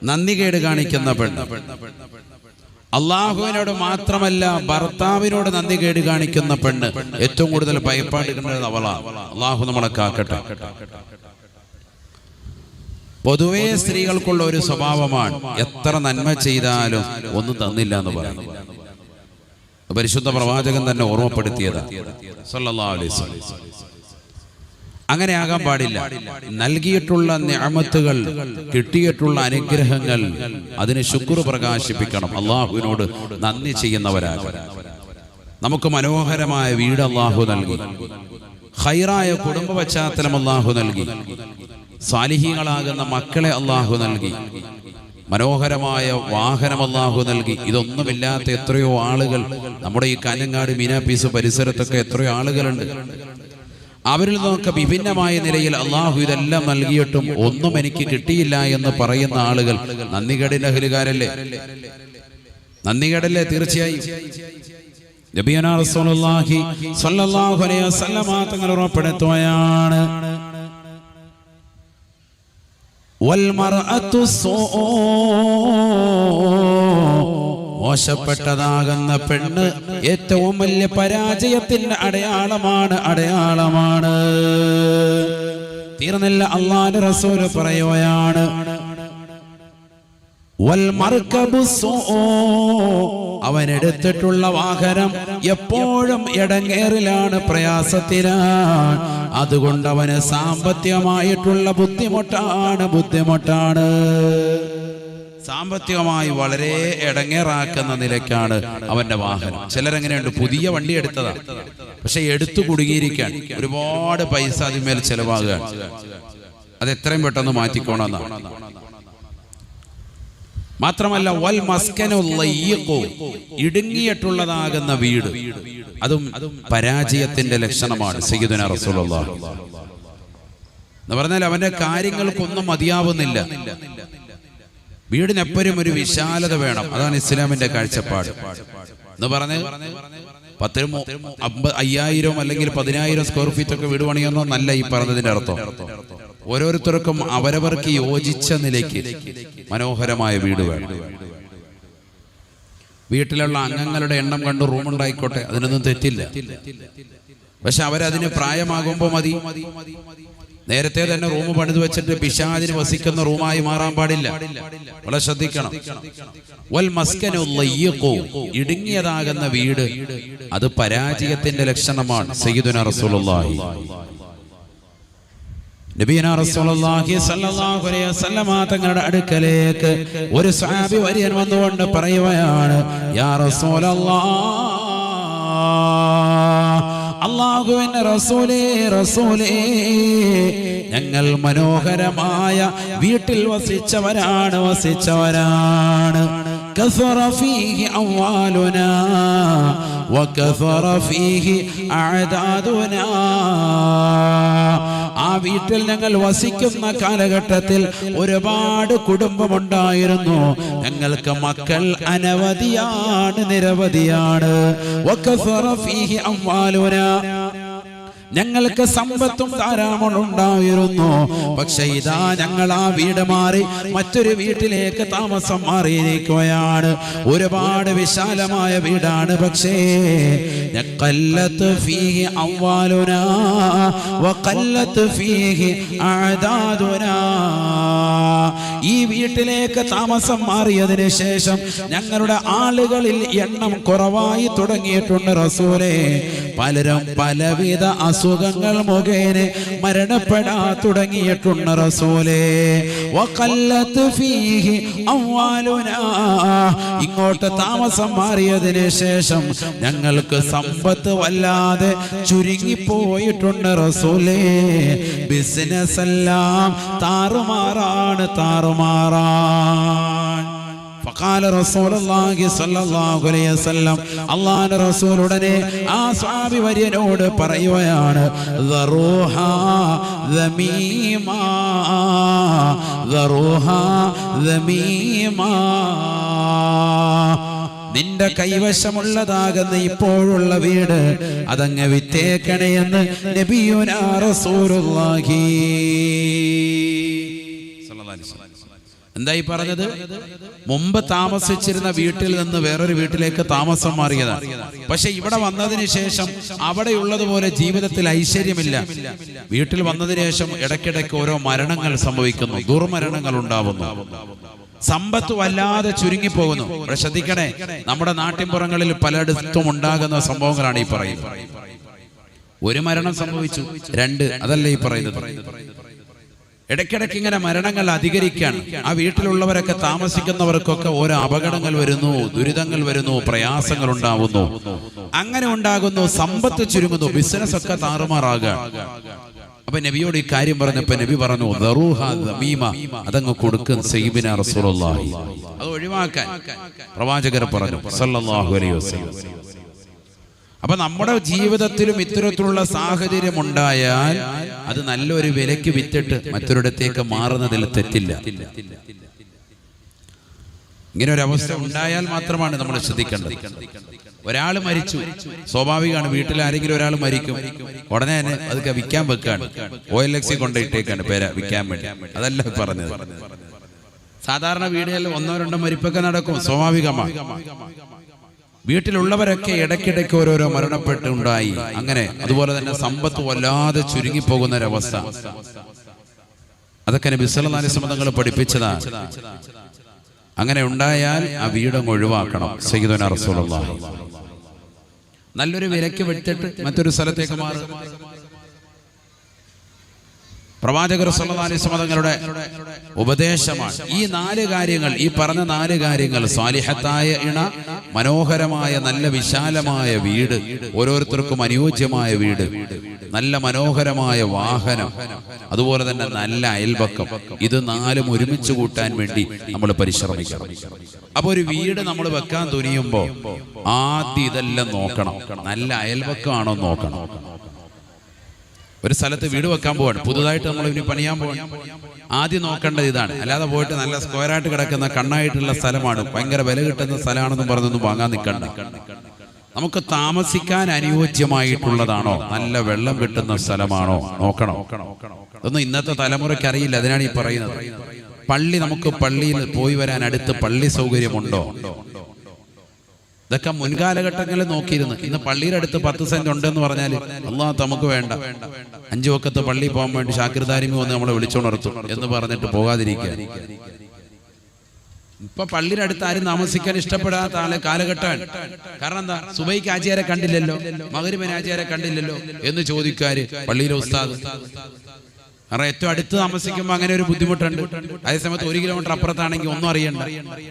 നന്ദികേട് കാണിക്കുന്ന പെണ്ണ്. അള്ളാഹുവിനോട് മാത്രമല്ല ഭർത്താവിനോട് നന്ദികേട് കാണിക്കുന്ന പെണ്ണ് ഏറ്റവും കൂടുതൽ ഭയപ്പാടുന്നത് അവളാണ്. അള്ളാഹു നമ്മളെ കാക്കട്ടെ. പൊതുവേ സ്ത്രീകൾക്കുള്ള ഒരു സ്വഭാവമാണ് എത്ര നന്മ ചെയ്താലും ഒന്നും തന്നില്ല എന്ന് പറയുന്നത്. പരിശുദ്ധ പ്രവാചകൻ തന്നെ ഓർമ്മപ്പെടുത്തിയതാണ് സല്ലല്ലാഹു അലൈഹി വസല്ലം. അങ്ങനെ ആകാൻ പാടില്ല. നൽകിയിട്ടുള്ള നിഅമത്തുകൾ, കിട്ടിയിട്ടുള്ള അനുഗ്രഹങ്ങൾ, അതിന് ശുക്ർ പ്രകാശിപ്പിക്കണം. അള്ളാഹുവിനോട് നന്ദി ചെയ്യുന്നവരാണ്. നമുക്ക് മനോഹരമായ വീട് അള്ളാഹു നൽകി, ഖൈറായ കുടുംബ പശ്ചാത്തലം അള്ളാഹു നൽകി, സാലിഹീങ്ങളാകുന്ന മക്കളെ അള്ളാഹു നൽകി, മനോഹരമായ വാഹനം അള്ളാഹു നൽകി. ഇതൊന്നുമില്ലാത്ത എത്രയോ ആളുകൾ നമ്മുടെ ഈ കാഞ്ഞങ്ങാട് മീനാപ്പീസ് പരിസരത്തൊക്കെ എത്രയോ ആളുകളുണ്ട്. അവരിൽ നിന്നൊക്കെ വിഭിന്നമായ നിലയിൽ അള്ളാഹു ഇതെല്ലാം നൽകിയിട്ടും ഒന്നും എനിക്ക് കിട്ടിയില്ല എന്ന് പറയുന്ന ആളുകൾ നന്ദികേടിന്റെ അഹ്ലുകാരല്ലേ? നന്ദികേടല്ലേ? തീർച്ചയായും. നബിയനാ റസൂലുള്ളാഹി സ്വല്ലല്ലാഹു അലൈഹി വസല്ലം തങ്ങൾ ഉറപ്പെടുത്തുകയാണ്, വൽമർഅതു സൂഉ, മോശപ്പെട്ടതാകുന്ന പെണ്ണ് ഏറ്റവും വലിയ പരാജയത്തിന്റെ അടയാളമാണ്. തീർന്നില്ല, അല്ലാഹുവിന്റെ റസൂൽ പറയുകയാണ്, വൽമർകബു സൂഉ, അവൻ എടുത്തിട്ടുള്ള വാഹനം എപ്പോഴും ഇടങ്ങേറിലാണ്, പ്രയാസത്തിലാണ്. അതുകൊണ്ട് അവന് സാമ്പത്തികമായിട്ടുള്ള ബുദ്ധിമുട്ടാണ്. സാമ്പത്തികമായി വളരെ ഇടങ്ങേറാക്കുന്ന നിലയ്ക്കാണ് അവന്റെ വാഹനം. ചിലരെങ്ങനെയുണ്ട്, പുതിയ വണ്ടി എടുത്തതാ, പക്ഷെ എടുത്തു കുടുങ്ങിയിരിക്കാൻ ഒരുപാട് പൈസ അതിന്മേൽ ചെലവാകുകയാണ്. അത് എത്രയും പെട്ടെന്ന് മാറ്റിക്കോണമെന്നാണ്. മാത്രമല്ല, വൽ മസ്കനു ലയ്യിഖു, ഇടുങ്ങിയിട്ടുള്ളതാകുന്ന വീട്, അതും പരാജയത്തിന്റെ ലക്ഷണമാണ്. സയ്യിദുനാ റസൂലുള്ളാഹി എന്ന് പറഞ്ഞാൽ അവന്റെ കാര്യങ്ങൾക്കൊന്നും മതിയാവുന്നില്ല. വീടിനെപ്പോഴും ഒരു വിശാലത വേണം. അതാണ് ഇസ്ലാമിന്റെ കാഴ്ചപ്പാട്. എന്ന് പറഞ്ഞ് 50,000 അല്ലെങ്കിൽ 10,000 സ്ക്വയർ ഫീറ്റ് ഒക്കെ വീട് പണിയൊന്നും നല്ല ഈ പറഞ്ഞതിന്റെ അർത്ഥം. ഓരോരുത്തർക്കും അവരവർക്ക് യോജിച്ച നിലയ്ക്ക് മനോഹരമായ വീട് വേണം. വീട്ടിലുള്ള അംഗങ്ങളുടെ എണ്ണം കണ്ട് റൂമുണ്ടായിക്കോട്ടെ, അതിനൊന്നും തെറ്റില്ല. പക്ഷെ അവരതിന് പ്രായമാകുമ്പോൾ മതി. നേരത്തെ തന്നെ റൂം പണിത് വെച്ചിട്ട് പിശാചിന് വസിക്കുന്ന റൂമായി മാറാൻ പാടില്ല. വളരെ ശ്രദ്ധിക്കണം. വൽ മസ്കനു ലയ്യിഖു, ഇടുങ്ങിയതാകുന്ന വീട്, അത് പരാജയത്തിന്റെ ലക്ഷണമാണ്. സയ്യിദുനാ റസൂലുള്ളാഹി നബിയനാ റസൂലുള്ളാഹി സ്വല്ലല്ലാഹു അലൈഹി വസല്ലം തങ്ങളുടെ അടുക്കലേക്ക് ഒരു സ്വഹാബി വര്യൻ വന്നുകൊണ്ട് പറയുകയാണ്, യാ റസൂലല്ലാഹ്, അല്ലാഹുവിന്റെ റസൂലേ, ഞങ്ങൾ മനോഹരമായ വീട്ടിൽ വസിച്ചവരാണ്. കസറ ഫീഹി അംവാലുനാ വകസറ ഫീഹി അഅദാദുനാ. ആ വീട്ടിൽ ഞങ്ങൾ വസിക്കുന്ന കാലഘട്ടത്തിൽ ഒരുപാട് കുടുംബമുണ്ടായിരുന്നു. ഞങ്ങൾക്ക് മക്കൾ നിരവധിയാണ്. വകസറ ഫീഹി അംവാലുനാ, ഞങ്ങൾക്ക് സമ്പത്തും ധാരാളം ഉണ്ടായിരുന്നു. പക്ഷെ ഇതാ ഞങ്ങൾ ആ വീട് മാറി മറ്റൊരു വീട്ടിലേക്ക് താമസം മാറിയിരിക്കുകയാണ്. ഒരുപാട് വിശാലമായ വീടാണ്, പക്ഷേ ഖല്ലത്ത് ഫീഹി അംവാലുനാ വഖല്ലത്ത് ഫീഹി അഅദാദുനാ. ഈ വീട്ടിലേക്ക് താമസം മാറിയതിന് ശേഷം ഞങ്ങളുടെ ആളുകളിൽ എണ്ണം കുറവായി തുടങ്ങിയിട്ടുണ്ട് റസൂലേ. പലരും പലവിധ അസുഖങ്ങൾ മുഖേന മരണപ്പെടാ തുടങ്ങിയിട്ടുണ്ട് റസൂലേ. വഖല്ലത്ത് ഫീഹി അംവാലുനാ, ഇങ്ങോട്ട് താമസം മാറിയതിന് ശേഷം ഞങ്ങൾക്ക് സമ്പത്ത് വല്ലാതെ ചുരുങ്ങിപ്പോയിട്ടുണ്ട് റസൂലേ. ബിസിനസ് എല്ലാം താറുമാറാണ്. ഫഖാല റസൂലുള്ളാഹി സ്വല്ലല്ലാഹു അലൈഹി വസല്ലം, അല്ലാഹുവിന്റെ റസൂൽ ഉടനെ ആ സ്വഹാബി വര്യനോട് പറയുകയാണ്, ദറൂഹാ ദമീമാ, നിന്റെ കൈവശമുള്ളതാകുന്ന ഇപ്പോഴുള്ള വീട് അതങ്ങ് വിറ്റേക്കണേ എന്ന് നബിയുനാ റസൂലുള്ളാഹി സ്വല്ലല്ലാഹു അലൈഹി വസല്ലം എന്തായി പറഞ്ഞത്? മുമ്പ് താമസിച്ചിരുന്ന വീട്ടിൽ നിന്ന് വേറൊരു വീട്ടിലേക്ക് താമസം മാറിയതാണ്. പക്ഷെ ഇവിടെ വന്നതിന് ശേഷം അവിടെയുള്ളതുപോലെ ജീവിതത്തിൽ ഐശ്വര്യമില്ല. വീട്ടിൽ വന്നതിന് ശേഷം ഇടയ്ക്കിടയ്ക്ക് ഓരോ മരണങ്ങൾ സംഭവിക്കുന്നു, ദുർമരണങ്ങൾ ഉണ്ടാവുന്നു, സമ്പത്ത് വല്ലാതെ ചുരുങ്ങിപ്പോകുന്നു. ഇവിടെ ശ്രദ്ധിക്കണേ, നമ്മുടെ നാട്ടിൻപുറങ്ങളിൽ പലയിടത്തും ഉണ്ടാകുന്ന സംഭവങ്ങളാണ് ഈ പറയുന്നത്. ഒരു മരണം സംഭവിച്ചു, 2 അതല്ല ഈ പറയുന്നത്. ഇടയ്ക്കിടയ്ക്ക് ഇങ്ങനെ മരണങ്ങൾ അധികരിക്കാൻ ആ വീട്ടിലുള്ളവരൊക്കെ താമസിക്കുന്നവർക്കൊക്കെ ഓരോ അപകടങ്ങൾ വരുന്നു, ദുരിതങ്ങൾ വരുന്നു, പ്രയാസങ്ങൾ ഉണ്ടാവുന്നു. അങ്ങനെ ഉണ്ടാകുന്നു, സമ്പത്ത് ചുരുങ്ങുന്നു, ബിസിനസ് ഒക്കെ താറുമാറാകുക. അപ്പൊ നബിയോട് ഈ കാര്യം പറഞ്ഞപ്പോ നബി പറഞ്ഞു, അതങ്ങ് കൊടുക്കും സയ്യിദിനാ റസൂലുള്ളാഹി, അത് ഒഴിവാക്കാൻ പ്രവാചകർ പറഞ്ഞു സല്ലല്ലാഹു അലൈഹി വസല്ലം. അപ്പൊ നമ്മുടെ ജീവിതത്തിലും ഇത്തരത്തിലുള്ള സാഹചര്യം ഉണ്ടായാൽ അത് നല്ലൊരു വിലയ്ക്ക് വിറ്റിട്ട് മറ്റൊരിടത്തേക്ക് മാറുന്നതിൽ തെറ്റില്ല. ഇങ്ങനെ ഒരു അവസ്ഥ ഉണ്ടായാൽ മാത്രമാണ് നമ്മൾ ശ്രദ്ധിക്കേണ്ടത്. ഒരാൾ മരിച്ചു, സ്വാഭാവികമാണ്, വീട്ടിൽ ആരെങ്കിലും ഒരാൾ മരിക്കും, ഉടനെ തന്നെ അതൊക്കെ വിൽക്കാൻ വെക്കാണ്, OLX കൊണ്ടിട്ടേക്കാണ് പേര വിൽക്കാൻ വേണ്ടി. അതല്ല പറഞ്ഞത്. സാധാരണ വീടുകളിൽ 1-2 മരിപ്പൊക്കെ നടക്കും, സ്വാഭാവികമാണ്. വീട്ടിലുള്ളവരൊക്കെ ഇടയ്ക്കിടയ്ക്ക് ഓരോരോ മരണപ്പെട്ടുണ്ടായി. അങ്ങനെ അതുപോലെ തന്നെ സമ്പത്ത് വല്ലാതെ ചുരുങ്ങിപ്പോകുന്ന ഒരവസ്ഥ, അതൊക്കെ നബി സല്ലല്ലാഹു അലൈഹി വസല്ലം തങ്ങൾ പഠിപ്പിച്ചതാണ്. അങ്ങനെ ഉണ്ടായാൽ ആ വീടങ്ങ് ഒഴിവാക്കണം. സയ്യിദുനാ റസൂലുള്ളാഹി നല്ലൊരു വിലയ്ക്ക് വിട്ടിട്ട് മറ്റൊരു സ്ഥലത്തേക്ക് മാറും. പ്രവാചകർ സല്ലല്ലാഹു അലൈഹി വസല്ലം തങ്ങളുടെ ഉപദേശമാണ് ഈ 4 കാര്യങ്ങൾ. ഈ പറഞ്ഞ 4 കാര്യങ്ങൾ, സ്വാലിഹത്തായ ഇണ, മനോഹരമായ നല്ല വിശാലമായ വീട്, ഓരോരുത്തർക്കും അനുയോജ്യമായ വീട്, നല്ല മനോഹരമായ വാഹനം, അതുപോലെ തന്നെ നല്ല അയൽപക്കം, ഇത് 4ഉം ഒരുമിച്ച് കൂട്ടാൻ വേണ്ടി നമ്മൾ പരിശ്രമിക്കണം. അപ്പൊ ഒരു വീട് നമ്മൾ വെക്കാൻ തുനിയുമ്പോൾ ആദ്യം ഇതെല്ലാം നോക്കണം. നല്ല അയൽപക്കമാണോ നോക്കണം. ഒരു സ്ഥലത്ത് വീട് വെക്കാൻ പോവാണ്, പുതുതായിട്ട് നമ്മൾ ഇനി പണിയാൻ പോവാണ്, ആദ്യം നോക്കേണ്ടത് ഇതാണ്. അല്ലാതെ പോയിട്ട് നല്ല സ്ക്വയറായിട്ട് കിടക്കുന്ന കണ്ണായിട്ടുള്ള സ്ഥലമാണ്, ഭയങ്കര വില കിട്ടുന്ന സ്ഥലമാണെന്നും പറഞ്ഞൊന്നും വാങ്ങാൻ നിൽക്കണ്ട. നമുക്ക് താമസിക്കാൻ അനുയോജ്യമായിട്ടുള്ളതാണോ, നല്ല വെള്ളം കിട്ടുന്ന സ്ഥലമാണോ നോക്കണം. ഇതൊന്നും ഇന്നത്തെ തലമുറയ്ക്ക് അറിയില്ല. അതിനാണ് ഈ പറയുന്നത്. പള്ളി, നമുക്ക് പള്ളിയിൽ പോയി വരാൻ അടുത്ത് പള്ളി സൗകര്യമുണ്ടോ, ഇതൊക്കെ മുൻകാലഘട്ടങ്ങളിൽ നോക്കിയിരുന്നു. ഇന്ന് പള്ളിയുടെ അടുത്ത് 10 സെന്റ് ഉണ്ടെന്ന് പറഞ്ഞാൽ അല്ലാഹ് നമുക്ക് വേണ്ട, 5 വക്കത്ത് പള്ളി പോകാൻ വേണ്ടി ഷാക്കിർദാരിമി വന്ന് നമ്മളെ വിളിച്ചോണർത്തും എന്ന് പറഞ്ഞിട്ട് പോകാതിരിക്കുക. ഇപ്പൊ പള്ളിയുടെ അടുത്ത് ആരും താമസിക്കാൻ ഇഷ്ടപ്പെടാത്ത കാലഘട്ടമാണ്. കാരണം എന്താ? സുബൈക്ക് ആചാരെ കണ്ടില്ലല്ലോ, മഗ്‌രിബിന് ആചാരെ കണ്ടില്ലല്ലോ എന്ന് ചോദിക്കാര് പള്ളിയിലെ ഉസ്താദ്. കാരണം ഏറ്റവും അടുത്ത് താമസിക്കുമ്പോൾ അങ്ങനെ ഒരു ബുദ്ധിമുട്ടുണ്ട്. അതേസമയത്ത് 1 കിലോമീറ്റർ അപ്പുറത്താണെങ്കിൽ ഒന്നും അറിയണ്ട,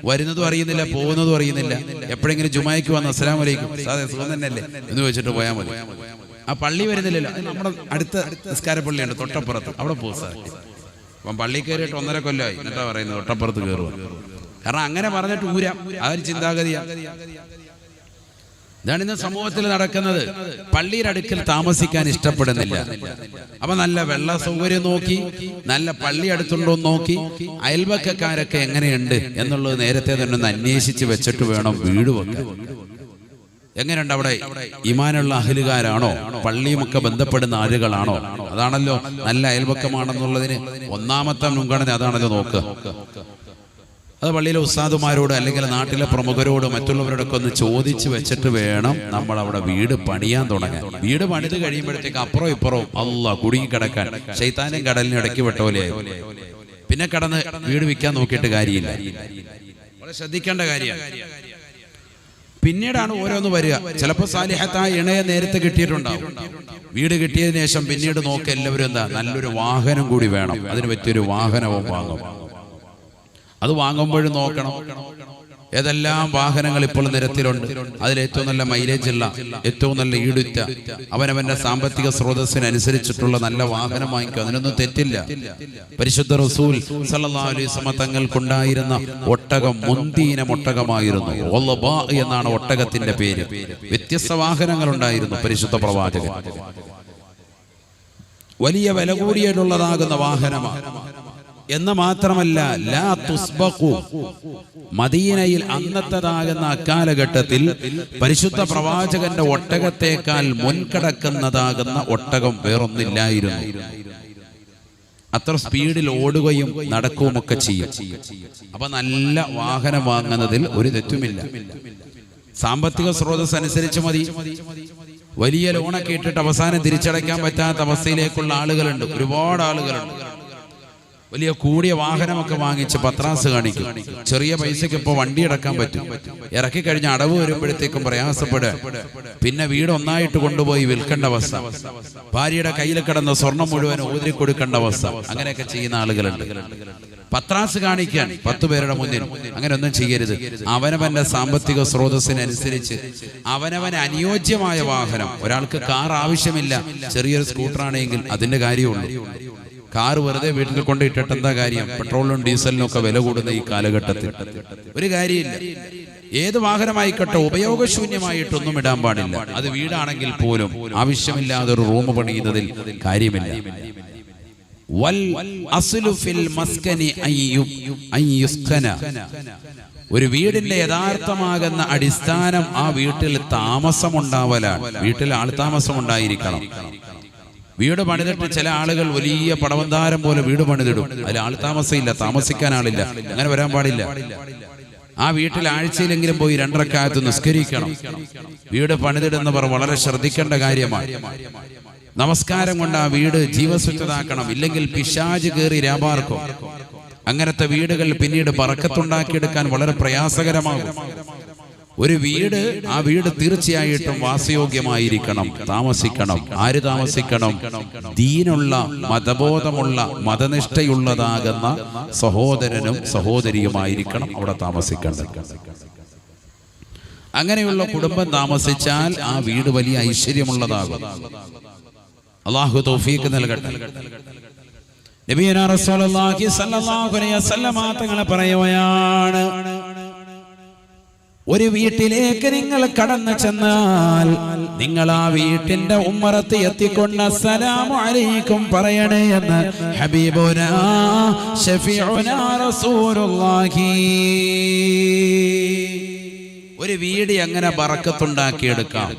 വരുന്നതും അറിയുന്നില്ല, പോകുന്നതും അറിയുന്നില്ല. എപ്പോഴെങ്കിലും ജുമായ്ക്ക് വന്ന് അസ്സലാമു അലൈക്കും സാദേ സുഖം തന്നെയല്ലേ എന്ന് ചോദിച്ചിട്ട് പോയാൽ മതി. ആ പള്ളി വരുന്നില്ലല്ലോ, നമ്മുടെ അടുത്ത നിസ്കാര പള്ളിയുണ്ട് തൊട്ടപ്പുറത്ത്, അവിടെ പോകും സാർ. അപ്പം പള്ളി കയറിയിട്ട് 1.5 കൊല്ലമായി എന്നിട്ടാ പറയുന്നത് തൊട്ടപ്പുറത്ത് കയറുക. കാരണം അങ്ങനെ പറഞ്ഞിട്ട് ഊരാം, ആ ഒരു ചിന്താഗതിയാണ്. ഇതാണ് ഇന്ന് സമൂഹത്തിൽ നടക്കുന്നത്. പള്ളിയുടെ അടുക്കൽ താമസിക്കാൻ ഇഷ്ടപ്പെടുന്നില്ല. അപ്പൊ നല്ല വെള്ള സൗകര്യം നോക്കി, നല്ല പള്ളി അടുത്തുണ്ടോ നോക്കി, അയൽവക്കക്കാരൊക്കെ എങ്ങനെയുണ്ട് എന്നുള്ളത് നേരത്തെ തന്നെ ഒന്ന് അന്വേഷിച്ച് വെച്ചിട്ട് വേണം വീട് വെക്കാൻ. എങ്ങനെയുണ്ട് അവിടെ? ഈമാനുള്ള അഹ്ലുകാരാണോ, പള്ളിയുമൊക്കെ ബന്ധപ്പെടുന്ന ആളുകളാണോ? അതാണല്ലോ നല്ല അയൽവക്കമാണെന്നുള്ളതിന് ഒന്നാമത്തെ മുൻഗണന, അതാണല്ലോ നോക്കുക. അത് പള്ളിയിലെ ഉസ്താദുമാരോട് അല്ലെങ്കിൽ നാട്ടിലെ പ്രമുഖരോട് മറ്റുള്ളവരോടൊക്കെ ഒന്ന് ചോദിച്ചു വെച്ചിട്ട് വേണം നമ്മൾ അവിടെ വീട് പണിയാൻ തുടങ്ങാൻ. വീട് പണിത് കഴിയുമ്പോഴത്തേക്ക് അപ്പുറം ഇപ്പുറവും അല്ലാഹ് കുടുങ്ങിക്കിടക്കാൻ, ശൈത്താനും കടലിനും ഇടയ്ക്ക് വിട്ട പോലെയായി. പിന്നെ കടന്ന് വീട് വിൽക്കാൻ നോക്കിയിട്ട് കാര്യമില്ല. വളരെ ശ്രദ്ധിക്കേണ്ട കാര്യമാണ്. പിന്നീടാണ് ഓരോന്ന് വരിക. ചിലപ്പോൾ സാലിഹത്തായ ഇണയെ നേരത്തെ കിട്ടിയിട്ടുണ്ടാവും. വീട് കിട്ടിയതിനു ശേഷം പിന്നീട് നോക്കി എല്ലാവരും എന്താ, നല്ലൊരു വാഹനം കൂടി വേണം, അതിന് പറ്റിയൊരു വാഹനവും വാങ്ങും. അത് വാങ്ങുമ്പോഴും നോക്കണം ഏതെല്ലാം വാഹനങ്ങൾ ഇപ്പോൾ നിരത്തിലുണ്ട്, അതിൽ ഏറ്റവും നല്ല മൈലേജ് ഉള്ള, ഏറ്റവും നല്ല ഈടുറ്റ, അവനവന്റെ സാമ്പത്തിക സ്രോതസ്സിനനുസരിച്ചിട്ടുള്ള നല്ല വാഹനം വാങ്ങിക്കുക. അതിനൊന്നും തെറ്റില്ല. പരിശുദ്ധ റസൂൽ സല്ലല്ലാഹു അലൈഹി വസല്ലം തങ്ങൾക്കുണ്ടായിരുന്ന ഒട്ടകം മുന്തിയിനം ഒട്ടകമായിരുന്നു. വല്ലബാ എന്നാണ് ഒട്ടകത്തിന്റെ പേര്. വ്യത്യസ്ത വാഹനങ്ങൾ ഉണ്ടായിരുന്നു പരിശുദ്ധ പ്രവാചകൻ. വലിയ വില കൂടിയിട്ടുള്ളതാകുന്ന വാഹനമാണ് എന്ന് മാത്രമല്ല, ലാ തുസ്ബഖു, മദീനയിൽ അന്നത്തേതാകുന്ന അക്കാലഘട്ടത്തിൽ പരിശുദ്ധ പ്രവാചകന്റെ ഒട്ടകത്തേക്കാൾ മുൻകടക്കുന്നതാകുന്ന ഒട്ടകം വേറൊന്നില്ലായിരുന്നു. അത്ര സ്പീഡിൽ ഓടുകയും നടക്കുകയും ഒക്കെ ചെയ്യും. അപ്പൊ നല്ല വാഹനം വാങ്ങുന്നതിൽ ഒരു തെറ്റുമില്ല. സാമ്പത്തിക സ്രോതസ് അനുസരിച്ച് മതി. വലിയ ലോണൊക്കെ ഇട്ടിട്ട് അവസാനം തിരിച്ചടയ്ക്കാൻ പറ്റാത്ത അവസ്ഥയിലേക്കുള്ള ആളുകളുണ്ട്, ഒരുപാട് ആളുകളുണ്ട്. വലിയ കൂടിയ വാഹനമൊക്കെ വാങ്ങിച്ച് പത്രാസ് കാണിക്കും. ചെറിയ പൈസക്ക് ഇപ്പോൾ വണ്ടി അടക്കാൻ പറ്റും. ഇറക്കി കഴിഞ്ഞ അടവ് വരുമ്പോഴത്തേക്കും പ്രയാസപ്പെടുക. പിന്നെ വീട് ഒന്നായിട്ട് കൊണ്ടുപോയി വിൽക്കേണ്ട അവസ്ഥ, ഭാര്യയുടെ കയ്യിൽ കിടന്ന സ്വർണം മുഴുവൻ ഊതിരി കൊടുക്കേണ്ട അവസ്ഥ, അങ്ങനെയൊക്കെ ചെയ്യുന്ന ആളുകളുണ്ട്. പത്രാസ് കാണിക്കാൻ 10 പേരുടെ മുന്നിൽ അങ്ങനെ ഒന്നും ചെയ്യരുത്. അവനവന്റെ സാമ്പത്തിക സ്രോതസ്സിനനുസരിച്ച് അവനവന് അനുയോജ്യമായ വാഹനം. ഒരാൾക്ക് കാർ ആവശ്യമില്ല, ചെറിയൊരു സ്കൂട്ടറാണെങ്കിൽ അതിന്റെ കാര്യമുള്ളൂ. കാർ വെറുതെ വീട്ടിൽ കൊണ്ട് ഇട്ടിട്ട് എന്താ കാര്യം? പെട്രോളിനും ഡീസലിനും ഒക്കെ വില കൂടുന്ന ഈ കാലഘട്ടത്തിൽ ഒരു കാര്യമില്ല. ഏത് വാഹനമായിക്കോട്ടെ ഉപയോഗശൂന്യമായിട്ടൊന്നും ഇടാൻ പാടില്ല. അത് വീടാണെങ്കിൽ പോലും ആവശ്യമില്ലാതെ ഒരു റൂം പണിയുന്നതിൽ കാര്യമില്ല. ഒരു വീടിന്റെ യഥാർത്ഥമാകുന്ന അടിസ്ഥാനം ആ വീട്ടിൽ താമസമുണ്ടാവലാണ്. വീട്ടിൽ ആൾതാമസം ഉണ്ടായിരിക്കണം. വീട് പണിതിട്ട് ചില ആളുകൾ വലിയ പടവന്താരം പോലെ വീട് പണിതിടും. അതിൽ ആൾതാമസം ഇല്ല, താമസിക്കാൻ ആളില്ല. അങ്ങനെ വരാൻ പാടില്ല. ആ വീട്ടിൽ ആഴ്ചയിലെങ്കിലും പോയി 2 റക്അത്ത് നിസ്കരിക്കണം. വീട് പണിതിടുന്നവർ വളരെ ശ്രദ്ധിക്കേണ്ട കാര്യമാണ്. നമസ്കാരം കൊണ്ട് ആ വീട് ജീവസ്വച്ഛതാക്കണം. ഇല്ലെങ്കിൽ പിശാച് കയറി രാപാർക്കും. അങ്ങനത്തെ വീടുകൾ പിന്നീട് ബറക്കത്തുണ്ടാക്കിയെടുക്കാൻ വളരെ പ്രയാസകരമാകും. ഒരു വീട്, ആ വീട് തീർച്ചയായിട്ടും വാസയോഗ്യമായിരിക്കണം, താമസിക്കണം. ആര് താമസിക്കണം? ദീനുള്ള, മതബോധമുള്ള, മതനിഷ്ഠയുള്ളതാകുന്ന സഹോദരനും സഹോദരിയുമായിരിക്കണം അവിടെ താമസിക്കേണ്ടത്. അങ്ങനെയുള്ള കുടുംബം താമസിച്ചാൽ ആ വീട് വലിയ ഐശ്വര്യമുള്ളതാകും. അല്ലാഹു തൗഫീഖ് നൽകട്ടെ. നബിയുനാ റസൂലുള്ളാഹി സ്വല്ലല്ലാഹു അലൈഹി വസല്ലം തങ്ങൾ പറയുകയാണ്, ഒരു വീട്ടിലേക്ക് നിങ്ങൾ കടന്നു ചെന്നാൽ നിങ്ങൾ ആ വീട്ടിന്റെ ഉമ്മറത്ത് എത്തിക്കൊണ്ട് അസ്സലാമു അലൈക്കും പറയണേ എന്ന് ഹബീബുനാ ശഫീഉനാ റസൂലുള്ളാഹി. ഒരു വീട് എങ്ങനെ ബറക്കത്തുണ്ടാക്കിയെടുക്കാം?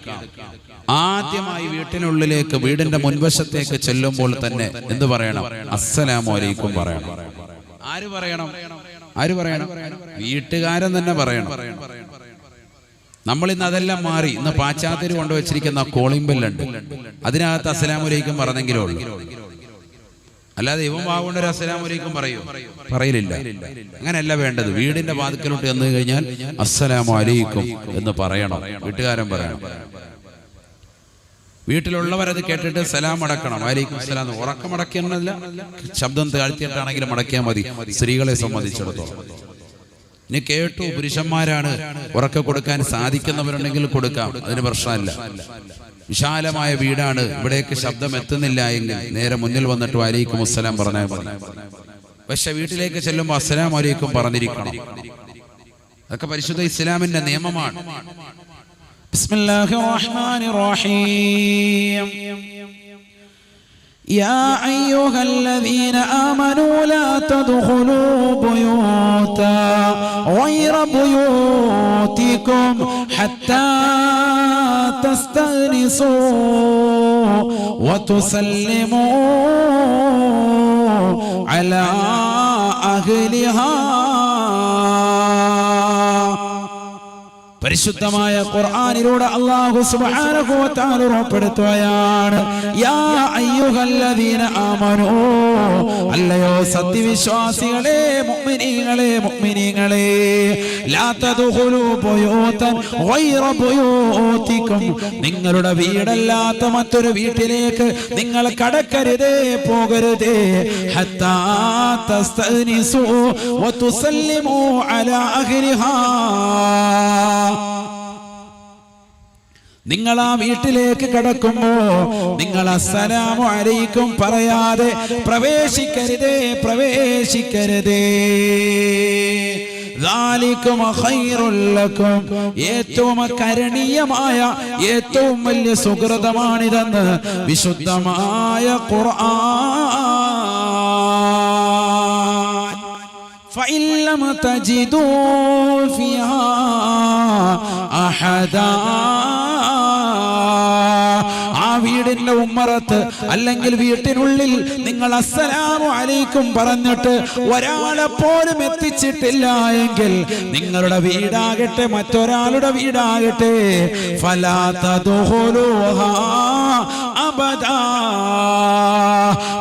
ആദ്യമായി വീട്ടിനുള്ളിലേക്ക്, വീടിന്റെ മുൻവശത്തേക്ക് ചെല്ലുമ്പോൾ തന്നെ എന്ത് പറയണം? അസ്സലാമു അലൈക്കും പറയണം. ആര് പറയണം? ആര് പറയണം? വീട്ടുകാരൻ തന്നെ പറയണം. നമ്മൾ ഇന്ന് അതെല്ലാം മാറി. ഇന്ന് പാശ്ചാത്യർ കൊണ്ടുവച്ചിരിക്കുന്ന കോളിംഗ് ബെല്ലുണ്ട്, അതിനകത്ത് അസ്സലാമു അലൈക്കും പറഞ്ഞെങ്കിലേ ഉള്ളൂ. അല്ലാതെ ഇവൻ വാഗൊണ്ട് ഒരു അസ്സലാമു അലൈക്കും പറയില്ല. അങ്ങനെയല്ല വേണ്ടത്. വീടിന്റെ വാതിക്കലോട്ട് ചെന്ന് കഴിഞ്ഞാൽ അസ്സലാമു അലൈക്കും എന്ന് പറയണം, വീട്ടുകാരൻ പറയണം. വീട്ടിലുള്ളവരത് കേട്ടിട്ട് സലാം അടക്കണം. വലൈക്കും സലാം. ഉറക്കമടക്കിയെന്നല്ല, ശബ്ദം താഴ്ത്തിയിട്ടാണെങ്കിലും അടക്കിയാൽ മതി, സ്ത്രീകളെ സംബന്ധിച്ചിടത്തോളം. ഇനി കേട്ടു, പുരുഷന്മാരാണ്, ഉറക്ക കൊടുക്കാൻ സാധിക്കുന്നവരുണ്ടെങ്കിൽ കൊടുക്കാം, അതിന് പ്രശ്നമല്ല. വിശാലമായ വീടാണ്, ഇവിടേക്ക് ശബ്ദം എത്തുന്നില്ല എങ്കിൽ നേരെ മുന്നിൽ വന്നിട്ട് വലൈക്കും അസ്സലാം പറഞ്ഞാൽ മതി. പക്ഷെ വീട്ടിലേക്ക് ചെല്ലുമ്പോൾ അസ്സലാമു അലൈക്കും പറഞ്ഞിരിക്കണം. അതൊക്കെ പരിശുദ്ധ ഇസ്ലാമിന്റെ നിയമമാണ്. ബിസ്മില്ലാഹിർ റഹ്മാനിർ റഹീം. യാ അയ്യുഹല്ലദീന ആമനൂ ലാ തദ്ഖുലൂ ബുയൂതാ ഗൈറ ബുയൂതികും ഹത്താ തസ്തഗ്നിസൂ വതുസല്ലിമൂ അലാ അഹ്ലിഹാ. പരിശുദ്ധമായ ഖുർആനിലൂടെ അല്ലാഹു സുബ്ഹാനഹു വ തആല ഉറപ്പെടുത്തുകയാണ്, യാ അയ്യുഹല്ലദീന ആമനൂ, അല്ലയോ സത്യവിശ്വാസികളെ, മുഅ്മിനീങ്ങളെ, ലാ തദ്ഖുലൂ ബുയൂതൻ ഗൈറ ബുയൂതികും, നിങ്ങളുടെ വീടല്ലാത്ത മറ്റൊരു വീട്ടിലേക്ക് നിങ്ങൾ കടക്കരുതേ, പോകരുതേ. ഹത്താ തസ്തഗ്നിസൂ വ തുസല്ലിമൂ അലാ അഹ്ലിഹാ, നിങ്ങൾ ആ വീട്ടിലേക്ക് കടക്കുമ്പോ നിങ്ങൾ അസ്സലാമു അലൈക്കും പറയാതെ പ്രവേശിക്കരുതേ. ദാലികും ഖൈറുൽ ലക്കും, ഏറ്റവും കരണീയമായ, ഏറ്റവും വലിയ സുകൃതമാണിതെന്ന് വിശുദ്ധമായ ഖുർആൻ. فإن لم تجدوا فيها أحدا, ആ വീടിന്റെ ഉമ്മറത്ത് അല്ലെങ്കിൽ വീട്ടിനുള്ളിൽ നിങ്ങൾ അസ്സലാമു അലൈക്കും പറഞ്ഞിട്ട് ഒരാളെ പോലും എത്തിച്ചിട്ടില്ല എങ്കിൽ നിങ്ങളുടെ വീടാകട്ടെ മറ്റൊരാളുടെ വീടാകട്ടെ ഫലാ തദ്ഖുലൂഹാ അബദാ.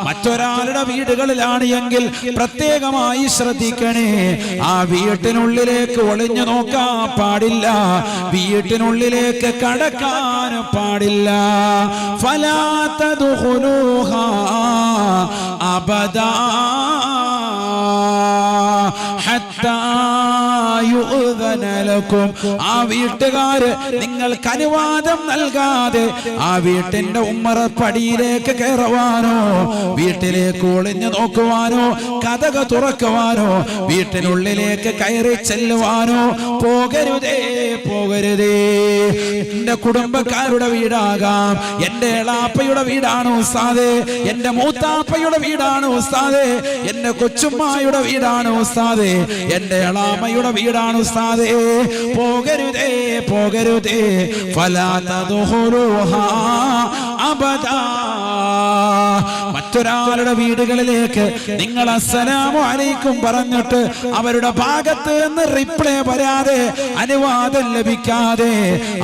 മറ്റൊരാളുടെ വീടുകളിലാണ് എങ്കിൽ പ്രത്യേകമായി ശ്രദ്ധിക്കണേ. ആ വീട്ടിനുള്ളിലേക്ക് ഒളിഞ്ഞു നോക്കാൻ പാടില്ല, വീട്ടിനുള്ളിലേക്ക് കടക്കാൻ പാടില്ല. ഫലാ തദ്ഖുലൂഹാ അബദാ ഹത്താ യുഅ്ദന ലക്കും. ആ വീട്ടുകാര് നിങ്ങൾക്ക് അനുവാദം നൽകാതെ ആ വീട്ടിന്റെ ഉമ്മറപ്പടിയിലേക്ക് കയറുവാനോ വീട്ടിലേക്ക് ഒളിഞ്ഞു നോക്കുവാനോ കതക തുറക്കുവാനോ വീട്ടിനുള്ളിലേക്ക് കയറി ചെല്ലുവാനോ പോകരുതേ, പോകരുതേ. എന്റെ കുടുംബക്കാരുടെ വീടാകാം, എന്റെ എളാപ്പയുടെ വീടാണ് ഉസ്താദേ, എന്റെ മൂത്താപ്പയുടെ വീടാണ് ഉസ്താദേ, എന്റെ കൊച്ചുമ്മായുടെ വീടാണ് ഉസ്താദേ, എന്റെ എളാമയുടെ വീടാണ് ഉസ്താദേ. പോകരുതേ, പോകരുതേ. ഫലാ തദ്ഖുലൂഹാ അബദാ. മറ്റൊരാളുടെ വീടുകളിലേക്ക് നിങ്ങൾ അസ്സലാമു അലൈക്കും പറഞ്ഞിട്ട് അവരുടെ ഭാഗത്ത് നിന്ന് റിപ്ലൈ വരാതെ, അനുവാദം ലഭിക്കാതെ,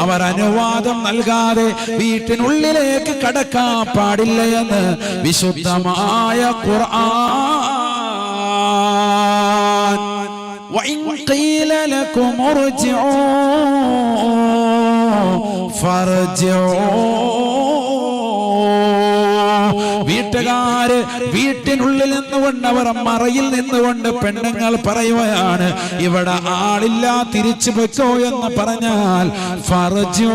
അവർ അനുവാദം നൽകാതെ വീട്ടിനുള്ളിലേക്ക് കടക്കാൻ പാടില്ല എന്ന് വിശുദ്ധമായ ഖുർആൻ. വഇൻ ഖീല ലകും ഉർജിഊ ഫർജിഊ. വീട്ടുകാര് വീട്ടിനുള്ളിൽ നിന്നുകൊണ്ട് അവർ മറയിൽ നിന്നുകൊണ്ട് പെണ്ണുങ്ങൾ പറയുകയാണ് ഇവിടെ ആളില്ല, തിരിച്ചു പൊയ്ക്കോ എന്ന് പറഞ്ഞാൽ ഫർജു,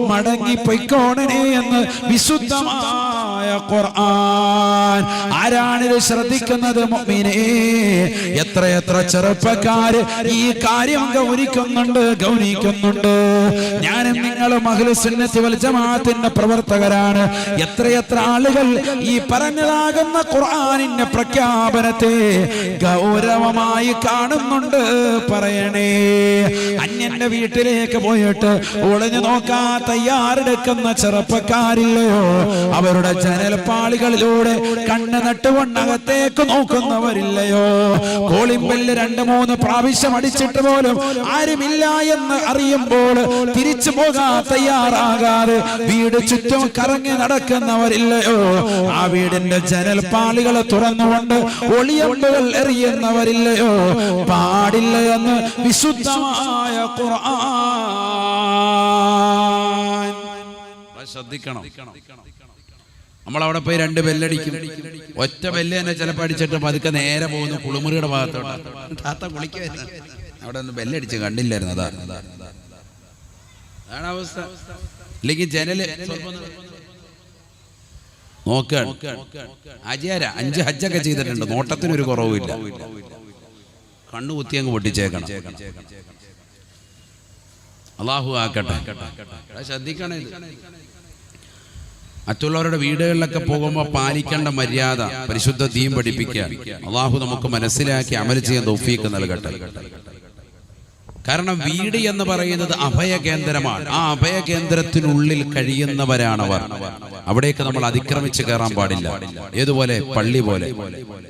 മടങ്ങി പൊയ്ക്കോണേ എന്ന് വിശുദ്ധമായ ഖുർആൻ. ആരാണിത് ശ്രദ്ധിക്കുന്നത്? മുഅ്മിനേ. എത്രയെത്ര ചെറുപ്പക്കാര് ഈ കാര്യം ഗൗനിക്കുന്നുണ്ട്. ഞാനും നിങ്ങളും അഹ്ലുസ് സുന്നത്തി വൽ ജമാഅത്തിന്റെ പ്രവർത്തകരാണ്. എത്രയെത്ര ആളുകൾ ഈ പറഞ്ഞതാകുന്ന ഖുർആനിന്റെ പ്രഖ്യാപനത്തെ ഗൗരവമായി കാണുന്നുണ്ട്. പറയണേ, അന്യന്റെ വീട്ടിലേക്ക് പോയിട്ട് ഒളിഞ്ഞു നോക്കാൻ തയ്യാറെടുക്കുന്ന ചെറുപ്പക്കാരില്ലയോ? അവരുടെ ജനൽപ്പാളികളിലൂടെ കണ്ണ് നട്ടുകൊണ്ടകത്തേക്ക് നോക്കുന്നവരില്ലയോ? കോളിംഗ് ബെല്ല് 2-3 പ്രാവശ്യം അടിച്ചിട്ട് പോലും ആരുമില്ല എന്ന് അറിയുമ്പോൾ തിരിച്ചു പോകാൻ തയ്യാറാകാതെ വീട് ചുറ്റും കറങ്ങി നടക്കുന്നവരില്ലയോ? ആ വീടിന്റെ ജനൽപ്പാളികൾ തുറന്നുകൊണ്ട് ഒളിയമ്പുകൾ എറിയുന്നവരില്ലയോ? പാടില്ല എന്ന് വിശുദ്ധമായ ഖുർആൻ. ശ്രദ്ധിക്കണം. നമ്മളവിടെ പോയി 2 ബെല്ലടിക്കും. ഒറ്റ ബെല്ല് തന്നെ ചിലപ്പോൾ അടിച്ചിട്ട് പതുക്കെ നേരെ പോകുന്നു കുളിമുറിയുടെ ഭാഗത്തോട്ട്. താത്ത കുളിക്കുവായിരുന്നു, അവിടെ ഒന്ന് ബെല്ലടിച്ച് കണ്ടില്ലായിരുന്നു. അതാണ് അവസ്ഥ. ഇല്ലെങ്കിൽ ജനല് നോക്കാണ്. അജയര 5 ഹജ്ജൊക്കെ ചെയ്തിട്ടുണ്ട്, നോട്ടത്തിനൊരു കുറവുമില്ല. കണ്ണു കുത്തി അങ്ങ് പൊട്ടിച്ചേക്കണം. അല്ലാഹു ആക്കട്ടെ. ശ്രദ്ധിക്കണേ. മറ്റുള്ളവരുടെ വീടുകളിലൊക്കെ പോകുമ്പോൾ പാലിക്കേണ്ട മര്യാദ പരിശുദ്ധ ദീൻ പഠിപ്പിക്കാൻ അല്ലാഹു നമുക്ക് മനസ്സിലാക്കി അമൽ ചെയ്യാൻ തൗഫീഖ് നൽകട്ടെ. കാരണം വീട് എന്ന് പറയുന്നത് അഭയകേന്ദ്രമാണ്. ആ അഭയകേന്ദ്രത്തിനുള്ളിൽ കഴിയുന്നവരാണവർ. അവിടേക്ക് നമ്മൾ അതിക്രമിച്ച് കയറാൻ പാടില്ല. ഏതുപോലെ? പള്ളി പോലെ.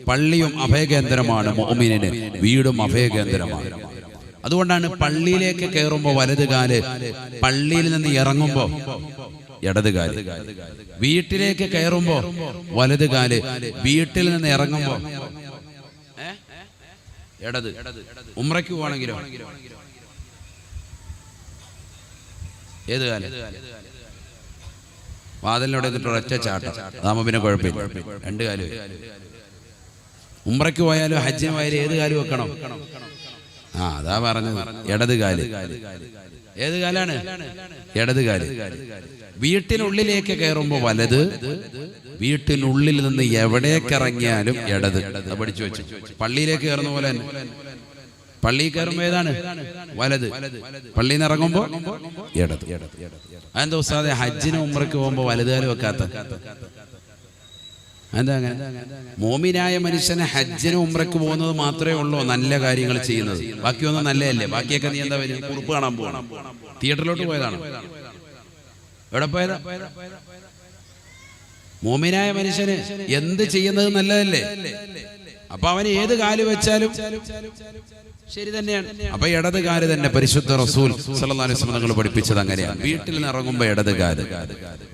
പള്ളിയും അഭയകേന്ദ്രമാണ് മുഅ്മിനിന്, വീടും അഭയകേന്ദ്രമാണ്. അതുകൊണ്ടാണ് പള്ളിയിലേക്ക് കയറുമ്പോൾ വലതുകാല്, പള്ളിയിൽ നിന്ന് ഇറങ്ങുമ്പോൾ ഇടതുകാല്, വീട്ടിലേക്ക് കയറുമ്പോൾ വലതുകാല്, വീട്ടിൽ നിന്ന് ഇറങ്ങുമ്പോൾ ഇടത്. ഉംറയ്ക്ക് പോവാണെങ്കിലോ ഏത് കാലം? വാതിലിനോട് എന്നിട്ട് ഒരൊറ്റ ചാട്ടം. അതാകുമ്പോ പിന്നെ കുഴപ്പമില്ല, 2 കാലും. ഉംറയ്ക്ക് പോയാലും ഹജ്ജിന് പോയാലും ഏത് കാലും വെക്കണം? അതാ പറഞ്ഞത്, ഇടത് കാല്. ഏത് കാലാണ്? ഇടത് കാല്. വീട്ടിനുള്ളിലേക്ക് കയറുമ്പോ വലത്, വീട്ടിനുള്ളിൽ നിന്ന് എവിടേക്ക് ഇറങ്ങിയാലും ഇടത്. പഠിച്ചു വെച്ചു. പള്ളിയിലേക്ക് കയറുന്ന പോലെ തന്നെ. പള്ളിയിൽ കയറുമ്പോ ഏതാണ്? വലത്. പള്ളിയിൽ നിന്ന് ഇറങ്ങുമ്പോ ഇടത്. അതെന്താ ഉസ്താദേ ഹജ്ജിന് ഉംറയ്ക്ക് പോകുമ്പോ വലതുകാലം വെക്കാത്ത? എന്താ അങ്ങനെ? മോമിനായ മനുഷ്യനെ ഹജ്ജിന് ഉംറയ്ക്ക് പോകുന്നത് മാത്രമേ ഉള്ളൂ നല്ല കാര്യങ്ങൾ ചെയ്യുന്നത്. ബാക്കിയൊന്നും നല്ലതല്ലേ? ബാക്കിയൊക്കെ നീ എന്താ വരും? കുറിപ്പ് കാണാൻ പോകണം. തിയേറ്ററിലോട്ട് പോയതാണ്. എവിടെ പോയതാ? മോമിനായ മനുഷ്യന് എന്ത് ചെയ്യുന്നത് നല്ലതല്ലേ? അപ്പൊ അവന് ഏത് കാല് വെച്ചാലും ശരി തന്നെയാണ്. അപ്പൊ ഇടത് കാല് തന്നെ പരിശുദ്ധ റസൂൽ സല്ലല്ലാഹു അലൈഹി വസല്ലം തങ്ങൾ പഠിപ്പിച്ചത് അങ്ങനെയാണ്. വീട്ടിൽ നിന്ന് ഇറങ്ങുമ്പോ ഇടത് കാല്.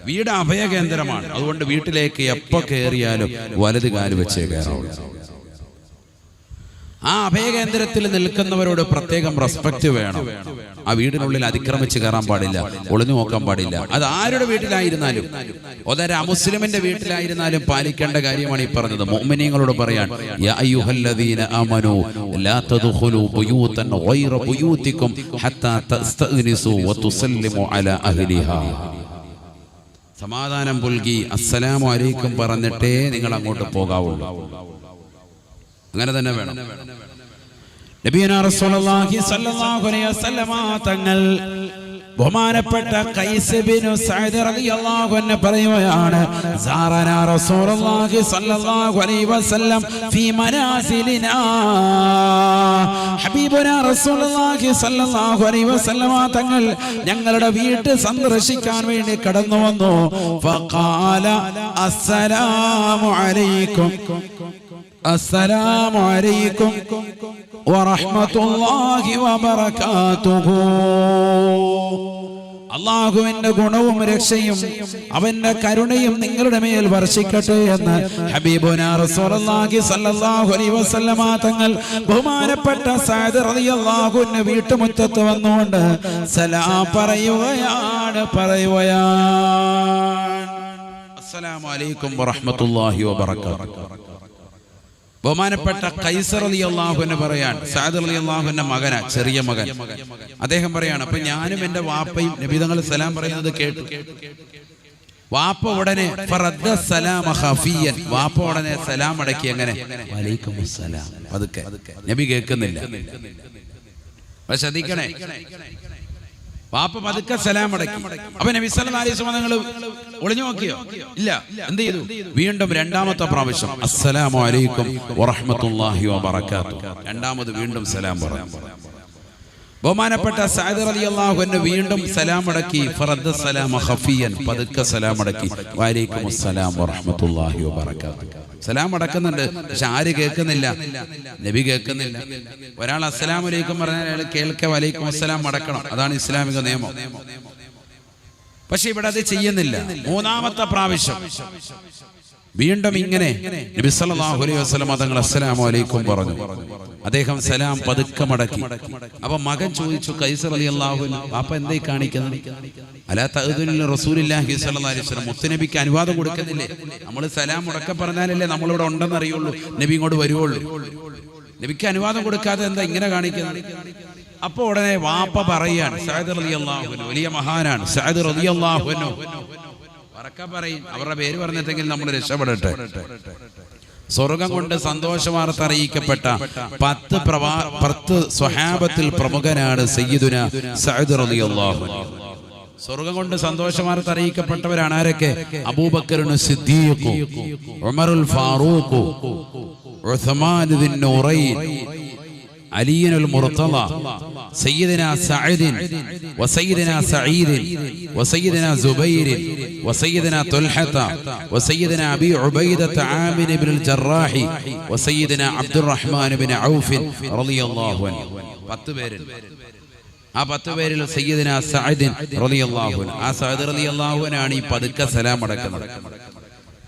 വീട് അഭയകേന്ദ്രമാണ്. അതുകൊണ്ട് വീട്ടിലേക്ക് എപ്പോ കയറിയാലും വലത് കാല് വെച്ചേ കയറാവുള്ളൂ. ആ അഭയകേന്ദ്രത്തിൽ നിൽക്കുന്നവരോട് പ്രത്യേകം റെസ്പെക്ട് വേണം. ആ വീടിനുള്ളിൽ അതിക്രമിച്ച് കയറാൻ പാടില്ല, ഒളിഞ്ഞു നോക്കാൻ പാടില്ല. അത് ആരുടെ വീട്ടിലായിരുന്നാലും, ഒതൊരു അമുസ്ലിമിന്റെ വീട്ടിലായിരുന്നാലും പാലിക്കേണ്ട കാര്യമാണ് ഈ പറഞ്ഞത്. മുഅ്മിനീങ്ങളോട് പറയാൻ, യാ അയ്യുഹല്ലദീന ആമനൂ ലാ തദ്ഖുലൂ ബുയൂതൻ ഗൈറ ബുയൂതികും ഹത്താ തസ്തഅ്നിസൂ വതുസല്ലിമൂ അലാ അഹ്ലിഹാ. സമാധാനം പുൽകി അസ്സലാമു അലൈക്കും പറഞ്ഞിട്ടേ നിങ്ങൾ അങ്ങോട്ട് പോകാവുള്ളൂ. അങ്ങനെ തന്നെ വേണം. നബിയുനാ റസൂലുള്ളാഹി സ്വല്ലല്ലാഹു അലൈഹി വസല്ലമ തങ്ങൾ ബഹുമാനപ്പെട്ട ഖൈസ് ബിൻ സഅദ് റളിയല്ലാഹു അൻഹു പറയുകയാണ്, സാറനാ റസൂലുള്ളാഹി സ്വല്ലല്ലാഹു അലൈഹി വസല്ലം ഫീ മനാസിലിനാ. ഹബീബുനാ റസൂലുള്ളാഹി സ്വല്ലല്ലാഹു അലൈഹി വസല്ലമ തങ്ങൾ ഞങ്ങളുടെ വീട് സന്ദർശിക്കാൻ വേണ്ടി കടന്നു വന്നു. ഫഖാല അസ്സലാമു അലൈക്കും അസ്സലാമു അലൈക്കും വറഹ്മത്തുള്ളാഹി വബറകാതുഹു. അല്ലാഹുവിന്റെ ഗുണവും രക്ഷയും അവന്റെ കരുണയും നിങ്ങളുടെ മേൽ വർഷിക്കട്ടെ എന്ന് ഹബീബുനാ റസൂലുള്ളാഹി സ്വല്ലല്ലാഹു അലൈഹി വസല്ലമ തങ്ങൾ ബഹുമാനപ്പെട്ട സഅദ് റളിയല്ലാഹു അൻഹു വീട്ടുമുറ്റത്ത് വന്നുകൊണ്ട് സലാം പറയുകയാണ്. അസ്സലാമു അലൈക്കും വറഹ്മത്തുള്ളാഹി വബറകാതുഹു. ബഹുമാനപ്പെട്ട ഖൈസ് റളിയല്ലാഹു അൻഹു പറയാൻ, സഅദ് റളിയല്ലാഹു അൻഹു മകനാ, ചെറിയ മകൻ. അദ്ദേഹം പറയാണ്, അപ്പൊ ഞാനും എന്റെ വാപ്പയും നബി തങ്ങൾ സലാം പറയുന്നത് കേട്ടു. വാപ്പ ഉടനെ ഫറദ്ദ സലാമ ഖഫിയൻ, വാപ്പ ഉടനെ സലാം അടക്കി. എങ്ങനെ? വലൈക്കുമുസ്സലാം. പതുക്കെ. നബി കേൾക്കുന്നില്ല. പക്ഷെ ശ്രദ്ധിക്കണേ, വാപ്പ പതുക്കെ സലാം അടക്കി. അപ്പൊ നബി സല്ലല്ലാഹു അലൈഹി വസല്ലം തങ്ങൾ ഒളിഞ്ഞു നോക്കിയോ? ഇല്ല. എന്ത് ചെയ്തു? വീണ്ടും രണ്ടാമത്തെ പ്രാവശ്യം അസ്സലാമു അലൈക്കും വറഹ്മത്തുള്ളാഹി വബറകാതുഹു. രണ്ടാമത് വീണ്ടും സലാം പറഞ്ഞു. ബഹുമാനപ്പെട്ട സഅദ് റളിയല്ലാഹു അൻഹു വീണ്ടും സലാം അടക്കി. ഫറദ്ദ സലാമ ഖഫിയൻ, പതുക്കെ സലാം അടക്കി. വഅലൈക്കുമുസ്സലാം വറഹ്മത്തുള്ളാഹി വബറകാതുഹു. സലാം അടക്കുന്നുണ്ട്, പക്ഷെ ആര് കേൾക്കുന്നില്ല? നബി കേൾക്കുന്നില്ല. ഒരാൾ അസ്സലാമു അലൈക്കും പറഞ്ഞാൽ അയാൾ കേൾക്കെ വലൈക്കും അസ്സലാം അടക്കണം. അതാണ് ഇസ്ലാമിക നിയമം. പക്ഷെ ഇവിടെ അത് ചെയ്യുന്നില്ല. മൂന്നാമത്തെ പ്രാവശ്യം വീണ്ടും ഇങ്ങനെ നബി സല്ലല്ലാഹു അലൈഹി വസല്ലം തങ്ങൾ അസ്സലാമു അലൈക്കും പറഞ്ഞു. അദ്ദേഹം സലാം പതുക്കെ മടക്കി. അപ്പൊ മകൻ ചോദിച്ചു, ഖൈസ് റളിയല്ലാഹു അൻഹു, പാപ്പ എന്തായി കാണിക്കുന്നത്? അലാ തഅദുനു റസൂലുള്ളാഹി സ്വല്ലല്ലാഹു അലൈഹി വസല്ലം, മുത്തുനബിക്ക് അനുവാദം കൊടുക്കുന്നില്ലേ? നമ്മൾ സലാം മുടക്ക പറഞ്ഞാലല്ലേ നമ്മളിവിടെ ഉണ്ടെന്ന് അറിയുള്ളൂ, നബി ഇങ്ങോട്ട് വരുവുള്ളൂ. നബിക്ക് അനുവാദം കൊടുക്കാതെ എന്താ ഇങ്ങനെ കാണിക്കുന്നത്? അപ്പൊ ഉടനെ വാപ്പ പറയാണ്, സഅദ് റളിയല്ലാഹു അൻഹു വലിയ മഹാനാണ്, സഅദ് റളിയല്ലാഹു അൻഹു പറക്ക പറയും. അവരുടെ പേര് പറഞ്ഞിട്ടെങ്കിൽ നമ്മൾ രക്ഷപ്പെടട്ടെ. സ്വർഗം കൊണ്ട് സന്തോഷ വാർത്ത അറിയിക്കപ്പെട്ട 10 സ്വഹാബത്തിൽ പ്രമുഖനാണ് സയ്യിദുന സഅദ് റളിയല്ലാഹു അൻഹു. സ്വർഗം കൊണ്ട് സന്തോഷ വാർത്ത അറിയിക്കപ്പെട്ടവരാണ് ആരൊക്കെ? അബൂബക്കറുൻ സിദ്ദീഖ്, ഉമറുൽ ഫാറൂഖ്, ഉസ്മാൻ ബിൻ നൂറൈൻ, അലിയുൽ മുർത്തള, സയ്യിദുനാ സഅദ് വസയ്യിദുനാ സഈദ് വസയ്യിദുനാ സുബൈർ വസയ്യിദുനാ തുൽഹത വസയ്യിദുനാ അബീ ഉബൈദത ആമിർ ഇബ്നുൽ ജറാഹി വസയ്യിദുനാ അബ്ദുറഹ്മാൻ ഇബ്നു ഔഫ് റളിയല്ലാഹു അൻഹു. 10 പേര്. ആ 10 പേരിൽ സയ്യിദുനാ സഅദ് റളിയല്ലാഹു അൻഹു. ആ സഅദ് റളിയല്ലാഹു അൻഹു ഈ പതുക്കെ സലാം അടക്കുന്നത്.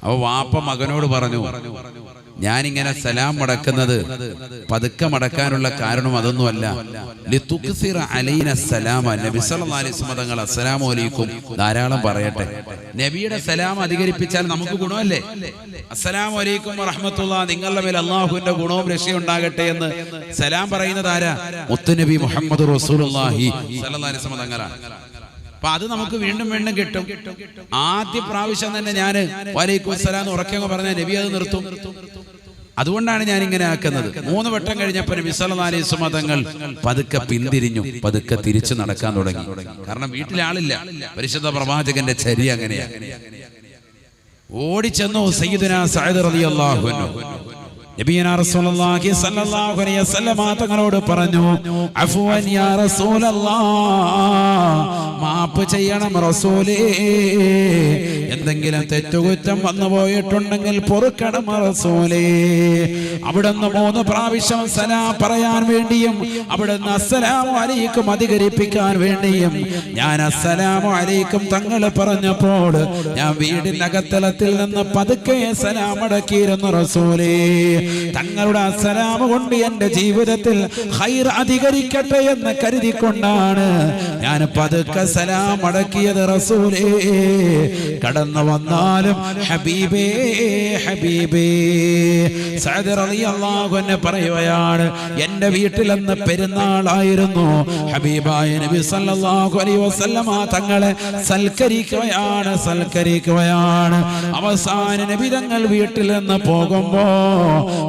അപ്പോൾ വാപ്പ മകനോട് പറഞ്ഞു, ഞാനിങ്ങനെ സലാം മടക്കുന്നത് പതുക്കെ മടക്കാനുള്ള കാരണം അതൊന്നുമല്ല, ലിതുക്സിറ അലൈന സലാമ, നബി സല്ലല്ലാഹു അലൈഹി വസല്ലം തങ്ങൾ അസ്സലാമു അലൈക്കും ധാരാളം പറയട്ടെ. നബിയുടെ സലാം അധികരിപ്പിച്ചാൽ നമുക്ക് ഗുണമല്ലേ? അസ്സലാമു അലൈക്കും വറഹ്മത്തുള്ളാഹി, നിങ്ങളുടെ മേൽ അല്ലാഹുവിന്റെ ഗുണവും രക്ഷയും ഉണ്ടാകട്ടെ എന്ന് സലാം പറയുന്നത് ആരാ? മുത്തുനബി മുഹമ്മദ് റസൂലുള്ളാഹി സല്ലല്ലാഹു അലൈഹി വസല്ലം തങ്ങളാണ്. അപ്പൊ അത് നമുക്ക് വീണ്ടും വീണ്ടും കിട്ടും. ആദ്യ പ്രാവശ്യം തന്നെ ഞാൻ വലൈക്കും അസ്സലാം എന്ന് ഉറക്കെ പറഞ്ഞ നബി അത് നിർത്തും. അതുകൊണ്ടാണ് ഞാൻ ഇങ്ങനെ ആക്കുന്നത്. 3 വട്ടം കഴിഞ്ഞപ്പോൾ നബി സല്ലല്ലാഹു അലൈഹി വസല്ലം തങ്ങൾ പതുക്കെ പിന്തിരിഞ്ഞു, പതുക്കെ തിരിച്ചു നടക്കാൻ തുടങ്ങി. കാരണം വീട്ടിലെ ആളില്ല. പരിശുദ്ധ പ്രവാചകന്റെ ചര്യ അങ്ങനെയാണ്. ഓടിച്ചെന്നു സയ്യിദുനാ സഅദ് റളിയല്ലാഹു അൻഹു. നബിയനാ റസൂലുള്ളാഹി സ്വല്ലല്ലാഹു അലൈഹി വസല്ലമ തങ്ങളോട് പറഞ്ഞു, അഫ്വൻ യാ റസൂലല്ലാഹ്, മാപ്പ് ചെയ്യണം റസൂലേ, എന്തെങ്കിലും തെറ്റുകുറ്റം വന്നു പോയിട്ടുണ്ടെങ്കിൽ പൊറുക്കണം റസൂലേ. അവിടുന്ന് 3 പ്രാവശ്യം സലാം പറയാൻ വേണ്ടിയും അവിടുന്ന് അസ്സലാമു അലൈക്കും അധികരിപ്പിക്കാൻ വേണ്ടിയും ഞാൻ അസ്സലാമു അലൈക്കും തങ്ങൾ പറഞ്ഞപ്പോൾ ഞാൻ വീടിന്റെ അകത്തളത്തിൽ നിന്ന് പതുക്കെ സലാം അടക്കിയിരുന്നു റസൂലേ. തങ്ങളുടെ അസ്സലാം കൊണ്ട് എന്റെ ജീവിതത്തിൽ ഖൈർ അധികരിക്കട്ടെ എന്ന് കരുതിക്കൊണ്ടാണ് ഞാൻ പതുക്കെ സലാം അടക്കിയത് റസൂലേ. കടന്നു വന്നാലും ഹബീബേ ഹബീബേ. സഅദ് റളിയല്ലാഹു അൻഹു പറയുകയാണ്, എന്റെ വീട്ടിൽ അന്ന് പെരുന്നാളായിരുന്നു. ഹബീബായ നബി സല്ലല്ലാഹു അലൈഹി വസല്ലമ തങ്ങളെ സൽക്കരിക്കുകയാണ്. അവസാന നബി തങ്ങൾ വീട്ടിൽ നിന്ന് പോകുമ്പോ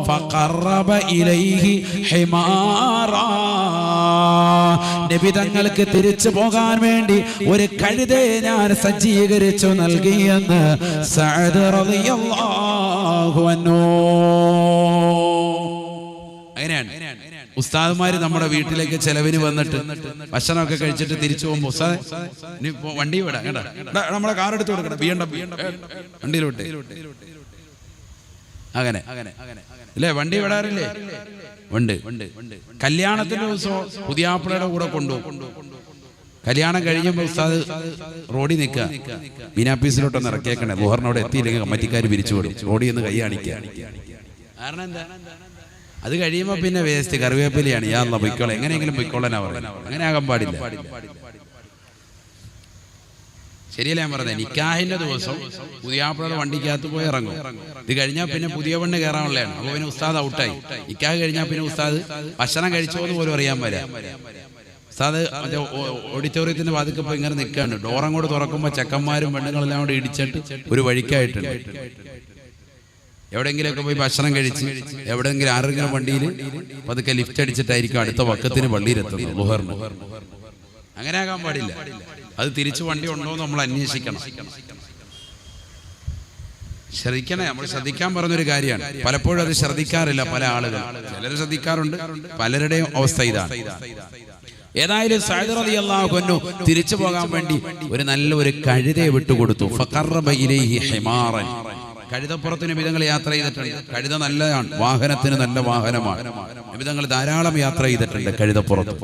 ഫഖറബ ഇലൈഹി ഹിമാറാ, നബി തങ്ങൾക്ക് തിരിച്ചു പോകാൻ വേണ്ടി ഒരു കഴുതയെ ഞാൻ സജ്ജീകരിച്ചു നൽകിയെന്ന് സഅദ് റളിയല്ലാഹു അൻഹു. അങ്ങനെയാണ് ഉസ്താദുമാര് നമ്മുടെ വീട്ടിലേക്ക് ചെലവിന് വന്നിട്ട് ഭക്ഷണമൊക്കെ കഴിച്ചിട്ട് തിരിച്ചു പോകുമ്പോ, ഉസ്താദ് വണ്ടി വിടാം കേട്ടാ, നമ്മളെ കാർ എടുത്ത് കൊടുക്കണം, വണ്ടിയിലോട്ട്. അങ്ങനെ അല്ലേ, വണ്ടി വിടാറില്ലേ? ഉണ്ട്. കല്യാണത്തിന്റെ ദിവസം പുതിയാപ്പിളയുടെ കൂടെ കൊണ്ടുപോകും. കല്യാണം കഴിയുമ്പോൾ ഉസ്താദ് റോഡിൽ നിൽക്കുക, ബീനാപ്പീസിലോട്ടൊന്ന് ഇറക്കിയേക്കണേ, ബുഹറിനോട് എത്തിയില്ലെങ്കിൽ കമ്മറ്റിക്കാർ പിരിച്ചു കൊടുക്കും, റോഡിൽ നിന്ന് കൈ കാണിക്കുക. കാരണം എന്താ, അത് കഴിയുമ്പോൾ പിന്നെ വേസ്റ്റ് കറിവേപ്പിലയാണ്, യാ അല്ലാഹ് പൊയ്ക്കോളെ, എങ്ങനെയെങ്കിലും പൊയ്ക്കോളനാ പറയുന്നത്. അങ്ങനെ ആകാൻ പാടില്ല. ശരിയല്ല ഞാൻ പറഞ്ഞത്. നിക്കാഹിന്റെ ദിവസം പുതിയാപ്പിളയുടെ വണ്ടിക്കകത്ത് പോയി ഇറങ്ങും. ഇത് കഴിഞ്ഞാൽ പിന്നെ പുതിയ പെണ്ണ് കയറാനുള്ളതാണ്. അപ്പൊ പിന്നെ ഉസ്താദ് ഔട്ടായി. നിക്കാഹ് കഴിഞ്ഞാൽ പിന്നെ ഉസ്താദ് ഭക്ഷണം കഴിച്ചോന്ന് പോലും അറിയാൻ വരാം. ഉസ്താദ് മറ്റേ ഓഡിറ്റോറിയത്തിന്റെ വാതിക്കപ്പോ ഇങ്ങനെ നിൽക്കാണ്. ഡോറങ്ങോട്ട് തുറക്കുമ്പോ ചെക്കന്മാരും പെണ്ണുങ്ങളെല്ലാം കൂടെ ഇടിച്ചിട്ട് ഒരു വഴിക്കായിട്ടുണ്ട്. എവിടെയെങ്കിലുമൊക്കെ പോയി ഭക്ഷണം കഴിച്ച് എവിടെയെങ്കിലും ആരെങ്കിലും വണ്ടിയിൽ പതുക്കെ ലിഫ്റ്റ് അടിച്ചിട്ടായിരിക്കും അടുത്ത വക്കത്തിന് പള്ളിയിലെത്തുന്നത് ളുഹറിന്. അങ്ങനെ ആകാൻ പാടില്ല. അത് തിരിച്ചു വണ്ടി ഉണ്ടോ എന്ന് നമ്മൾ അന്വേഷിക്കണം. ശ്രദ്ധിക്കണേ, നമ്മൾ ശ്രദ്ധിക്കാൻ പറഞ്ഞൊരു കാര്യമാണ്. പലപ്പോഴും അത് ശ്രദ്ധിക്കാറില്ല പല ആളുകൾ. ചിലർ ശ്രദ്ധിക്കാറുണ്ട്, പലരുടെയും അവസ്ഥ ഇതാണ്. ഏതായാലും സഅദ് റളിയല്ലാഹു അൻഹു തിരിച്ചു പോകാൻ വേണ്ടി ഒരു നല്ലൊരു കഴുതയെ വിട്ടുകൊടുത്തു. ഫഖറബ ഇലൈഹി ഹിമാറൻ. കഴുതപ്പുറത്ത് നബിതങ്ങൾ യാത്ര ചെയ്തിട്ടുണ്ട്. കഴുത നല്ലതാണ്, വാഹനത്തിന് നല്ല വാഹനമാണ്. നബിതങ്ങൾ ധാരാളം യാത്ര ചെയ്തിട്ടുണ്ട് കഴുതപ്പുറത്ത്.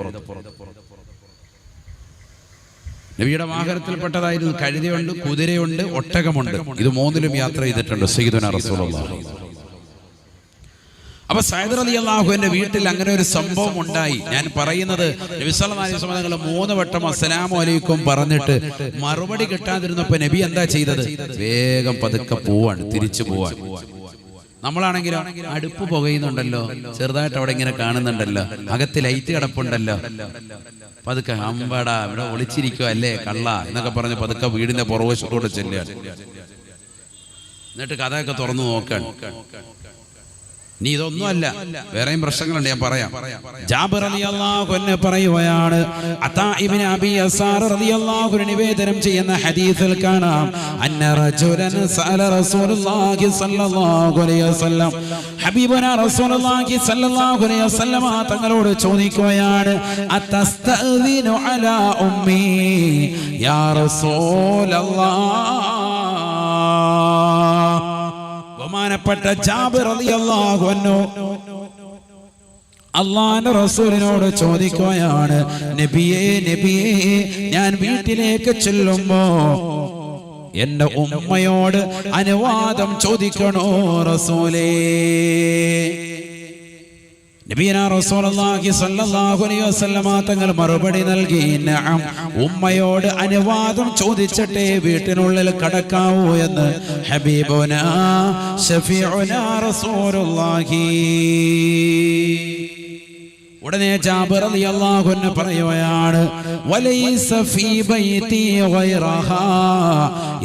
നബിയുടെ വാഹനത്തിൽപ്പെട്ടതായിരുന്നു കഴുതയുണ്ട്, കുതിരയുണ്ട്, ഒട്ടകമുണ്ട്. ഇത് 3ലും യാത്ര ചെയ്തിട്ടുണ്ട് സയ്യിദുനാ റസൂലുള്ളാഹി. അപ്പൊ സഅദ് റളിയല്ലാഹു അൻഹുവിന്റെ വീട്ടിൽ അങ്ങനെ ഒരു സംഭവം ഉണ്ടായി. ഞാൻ പറയുന്നത് നബി സല്ലല്ലാഹു അലൈഹി വസല്ലം തങ്ങൾ 3 വട്ടം അസ്സലാമു അലൈക്കും പറഞ്ഞിട്ട് മറുപടി കിട്ടാതിരുന്നപ്പോ നബി എന്താ ചെയ്തത്? വേഗം പതുക്കെ പോവാണ്, തിരിച്ചു പോവാൻ. നമ്മളാണെങ്കിലോ അടുപ്പ് പുകയുന്നുണ്ടല്ലോ, ചെറുതായിട്ട് അവിടെ ഇങ്ങനെ കാണുന്നുണ്ടല്ലോ, അകത്ത് ലൈറ്റ് കിടപ്പുണ്ടല്ലോ, പതുക്കെ അമ്പടാ ഇവിടെ ഒളിച്ചിരിക്കുക അല്ലേ കള്ള എന്നൊക്കെ പറഞ്ഞ് പതുക്കെ വീടിന്റെ പുറവശത്തോടെ ചെല്ലുക. എന്നിട്ട് കഥയൊക്കെ തുറന്നു നോക്കാൻ. നീ ഇതൊന്നുമല്ല, വേറെയും പ്രശ്നങ്ങളുണ്ട്, ഞാൻ പറയാം. ജാബിർ റളിയല്ലാഹു അൻഹു പറയുകയാണ്, അതാ ഇബ്നു അബി യസാർ റളിയല്ലാഹു അൻഹു നിവേദനം ചെയ്യുന്ന ഹദീസിൽ കാണാം, അന്ന റജുലൻ സഅല റസൂലുള്ളാഹി സ്വല്ലല്ലാഹു അലൈഹി വസല്ലം, ഹബീബുനാ റസൂലുള്ളാഹി സ്വല്ലല്ലാഹു അലൈഹി വസല്ലം തങ്ങളോട് ചോദിക്കുകയാണ്, അതസ്തഅ്ദിനു അലാ ഉമ്മി യാ റസൂലല്ലാഹ്. ബഹുമാനപ്പെട്ട ജാബിർ റളിയല്ലാഹു അൻഹു അല്ലാഹുവിന്റെ റസൂലിനോട് ചോദിക്കുകയാണ്, നബിയേ നബിയേ, ഞാൻ വീട്ടിലേക്ക് ചെല്ലുമ്പോ എന്റെ ഉമ്മയോട് അനുവാദം ചോദിക്കണോ റസൂലേ? നബിയനാ റസൂലുള്ളാഹി സ്വല്ലല്ലാഹു അലൈഹി വസല്ലം തങ്ങൾ മറുപടി നൽകി, നഅം, ഉമ്മയോട് അനുവാദം ചോദിച്ചിട്ടേ വീട്ടിനുള്ളിൽ കടക്കാവൂ എന്ന് ഹബീബുനാ ശഫീഉനാ റസൂലുള്ളാഹി. ഉടനെ ജാബിർ റളിയല്ലാഹു അൻഹു പറയുകയാണ്, വലൈസ ഫീ ബൈതി ഗൈറഹാ,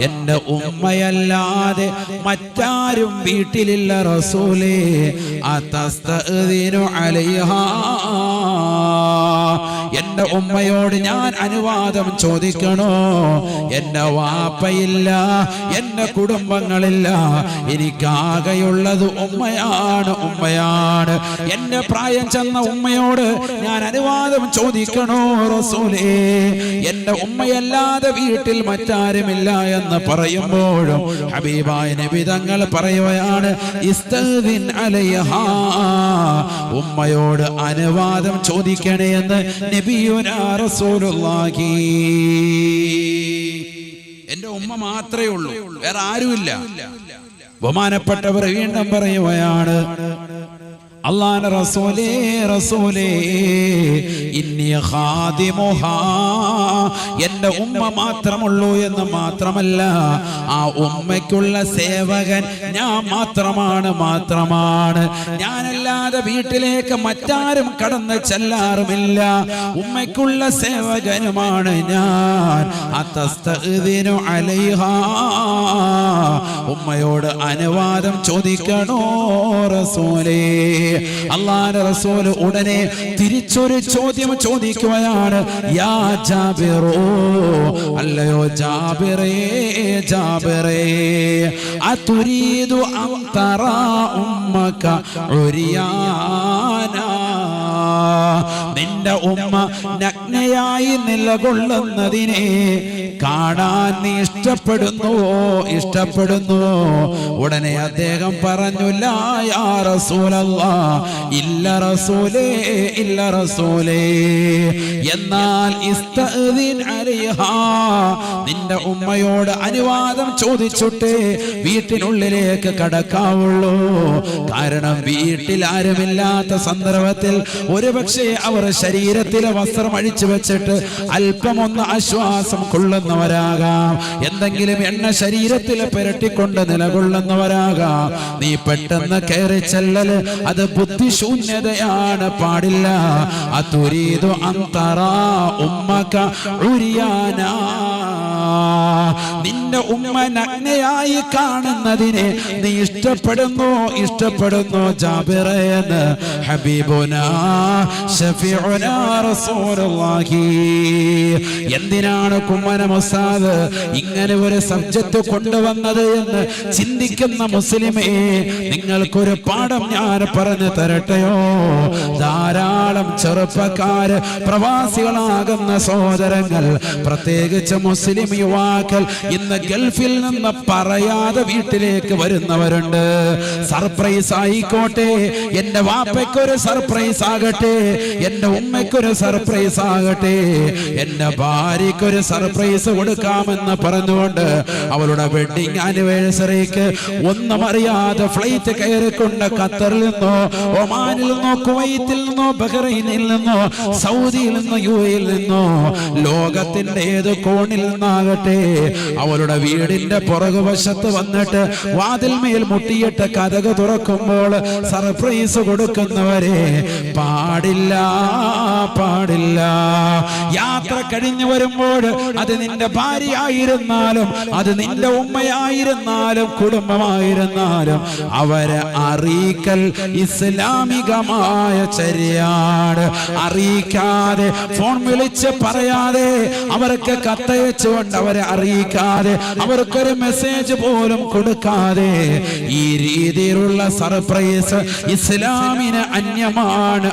എന്റെ ഉമ്മയല്ലാതെ മറ്റാരും വീട്ടിലില്ല റസൂലേ. അതസ്തഅ്ദിനു അലൈഹാ, എന്റെ ഉമ്മയോട് ഞാൻ അനുവാദം ചോദിക്കണോ? എന്റെ വാപ്പയില്ല, എന്റെ കുടുംബങ്ങളില്ല, എനിക്കാകെയുള്ളത് ഉമ്മയാണ്. എന്റെ പ്രായം ചെന്ന ഉമ്മയോട് ഞാൻ അനുവാദം ചോദിക്കണോ റസൂലേ? എന്റെ ഉമ്മയല്ലാതെ വീട്ടിൽ മറ്റാരുമില്ല എന്ന് പറയുമ്പോഴും ഹബീബായ നബി തങ്ങൾ പറയുകയാണ്, ഇസ്തഗ്ഫിൻ അലൈഹാ, ഉമ്മയോട് അനുവാദം ചോദിക്കണേ എന്ന് നബിയുനാ റസൂലുള്ളാഹി. എന്റെ ഉമ്മ മാത്രമേ ഉള്ളൂ, വേറെ ആരുമില്ല. ബഹുമാനപ്പെട്ടവർ വീണ്ടും പറയുകയാണ്, അല്ലാഹുവിന്റെ റസൂലേ ഇന്നി ഖാദിമുഹാ, എന്റെ ഉമ്മ മാത്രമുള്ളൂ എന്ന് മാത്രമല്ല, ആ ഉമ്മയ്ക്കുള്ള സേവകൻ ഞാൻ മാത്രമാണ്. ഞാനല്ലാതെ വീട്ടിലേക്ക് മറ്റാരും കടന്ന് ചെല്ലാറുമില്ല. ഉമ്മയ്ക്കുള്ള സേവകനുമാണ് ഞാൻ. അതസ്തഅ്ദിനു അലൈഹാ, ഉമ്മയോട് അനുവാദം ചോദിക്കണോ റസൂലേ? അല്ലാഹുവിന്റെ റസൂൽ ഉടനെ തിരിച്ചൊരു ചോദ്യം ചോദിക്കുകയാണ്, യാ ജാബിറോ, അല്ലയോ ജാബിറേ, അതുരീദു അൻ തറാ ഉമ്മക ഉരിയാനാ, നിന്റെ ഉമ്മ നഗ്നയായി നിലകൊള്ളുന്നതിനെ കാണാൻ നീ ഇഷ്ടപ്പെടുന്നുവോ? ഉടനെ അദ്ദേഹം പറഞ്ഞു, ലാ യാ റസൂലല്ലാഹ്, ഇല്ല റസൂലേ. എന്നാൽ ഇസ്തഅ്ദിൻ അലൈഹാ, നിന്റെ ഉമ്മയോട് അനുവാദം ചോദിച്ചിട്ടേ വീട്ടിനുള്ളിലേക്ക് കടക്കാവുള്ളൂ. കാരണം വീട്ടിൽ ആരുമില്ലാത്ത സന്ദർഭത്തിൽ ഒരുപക്ഷെ അവർ ശരീരത്തിലെ വസ്ത്രം അഴിച്ചു വെച്ചിട്ട് അല്പമൊന്ന് ആശ്വാസം കൊള്ളുന്നവരാകാം, എന്തെങ്കിലും എണ്ണ ശരീരത്തിൽ പുരട്ടിക്കൊണ്ട് നിലകൊള്ളുന്നവരാകാം. നീ പെട്ടെന്ന് കയറി ചെല്ലല് അത് ബുദ്ധിശൂന്യതയാണ്, പാടില്ല. അതുരീദു അൻ തറാ ഉമ്മക ഉരിയാനാ, നിന്റെ ഉമ്മ നഗ്നയായി കാണുന്നതിനെ നീ ഇഷ്ടപ്പെടുന്നു ജാബിറേ എന്ന് ഹബീബുനാ ശഫീഉനാ റസൂലുള്ളാഹി. എന്തിനാണ് കുമ്മന മുസാദ് ഇങ്ങനെ ഒരു സബ്ജക്റ്റ് കൊണ്ടുവന്നത് എന്ന് ചിന്തിക്കുന്ന മുസ്ലിമേ, നിങ്ങൾക്കൊരു പാഠം ഞാൻ പറഞ്ഞു തരട്ടെയോ? ധാരാളം ചെറുപ്പക്കാര്, പ്രവാസികളാകുന്ന സഹോദരങ്ങൾ, പ്രത്യേകിച്ച് മുസ്ലിം യുവാക്കൾ ഇന്ന് ഗൾഫിൽ നിന്ന് പറയാതെ വീട്ടിലേക്ക് വരുന്നവരുണ്ട്. സർപ്രൈസ് ആയിക്കോട്ടെ, എന്റെ വാപ്പയ്ക്കൊരു സർപ്രൈസ് ആകട്ടെ, എന്റെ ഉമ്മയ്ക്കൊരു സർപ്രൈസ് ആകട്ടെ, എന്റെ ഭാര്യയ്ക്കൊരു സർപ്രൈസ് കൊടുക്കാമെന്ന് പറഞ്ഞുകൊണ്ട് അവളുടെ വെഡിങ് ആനിവേഴ്സറിക്ക് ഒന്നും അറിയാതെ ഫ്ലൈറ്റ് കയറിക്കൊണ്ട് ഖത്തറിൽ നിന്നോ ഒമാനിൽ നിന്നോ കുവൈത്തിൽ നിന്നോ ബഹ്റൈനിൽ നിന്നോ സൗദിയിൽ നിന്നോ യുഎഇയിൽ നിന്നോ ലോകത്തിന്റെ ഏത് കോണിൽ നിന്നാകട്ടെ അവളുടെ വീടിന്റെ പുറകുവശത്ത് വന്നിട്ട് വാതിൽമേൽ മുട്ടിയിട്ട് കതക് തുറക്കുമ്പോൾ സർപ്രൈസ് കൊടുക്കുന്നവരെ പാടില്ല. യാത്ര കഴിഞ്ഞു വരുമ്പോൾ അത് നിന്റെ ഭാര്യ ആയിരുന്നാലും, അത് നിന്റെ ഉമ്മയായിരുന്നാലും, കുടുംബമായിരുന്നാലും അവരെ അറിയിക്കൽ ഇസ്ലാമികമായ ചര്യയാണ്. അറിയിക്കാതെ, ഫോൺ വിളിച്ച് പറയാതെ, അവർക്ക് കത്തയച്ചുകൊണ്ട് അവരെ അറിയിക്കാതെ, അവർക്കൊരു മെസ്സേജ് പോലും കൊടുക്കാതെ ഈ രീതിയിലുള്ള സർപ്രൈസ് ഇസ്ലാമിന് അന്യമാണ്.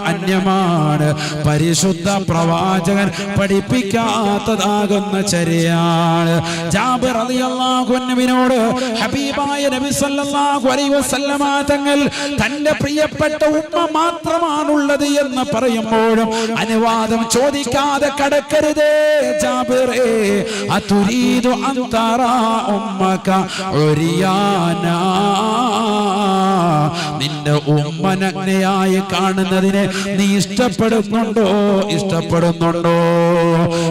പരിശുദ്ധ പ്രവാചകൻ പഠിപ്പിക്കാത്തതാകുന്ന ചര്യയാണ്. ജാബിർ റളിയല്ലാഹു അൻഹുവിനോട് ഹബീബായ നബി സല്ലല്ലാഹു അലൈഹി വസല്ലമ തങ്ങൾ തന്റെ പ്രിയപ്പെട്ട ഉമ്മ മാത്രമാണുള്ളത് എന്ന് പറയുമ്പോഴും അനുവാദം ചോദിക്കാതെ കടക്കരുതേ ജാബിറേ. അതുരീദു അൻ തറാ ഉമ്മക ഉരിയാനാ, നിന്റെ ഉമ്മ നഗ്നയായി കാണുന്നതിനെ നീ ഇഷ്ടപ്പെടുന്നുണ്ടോ?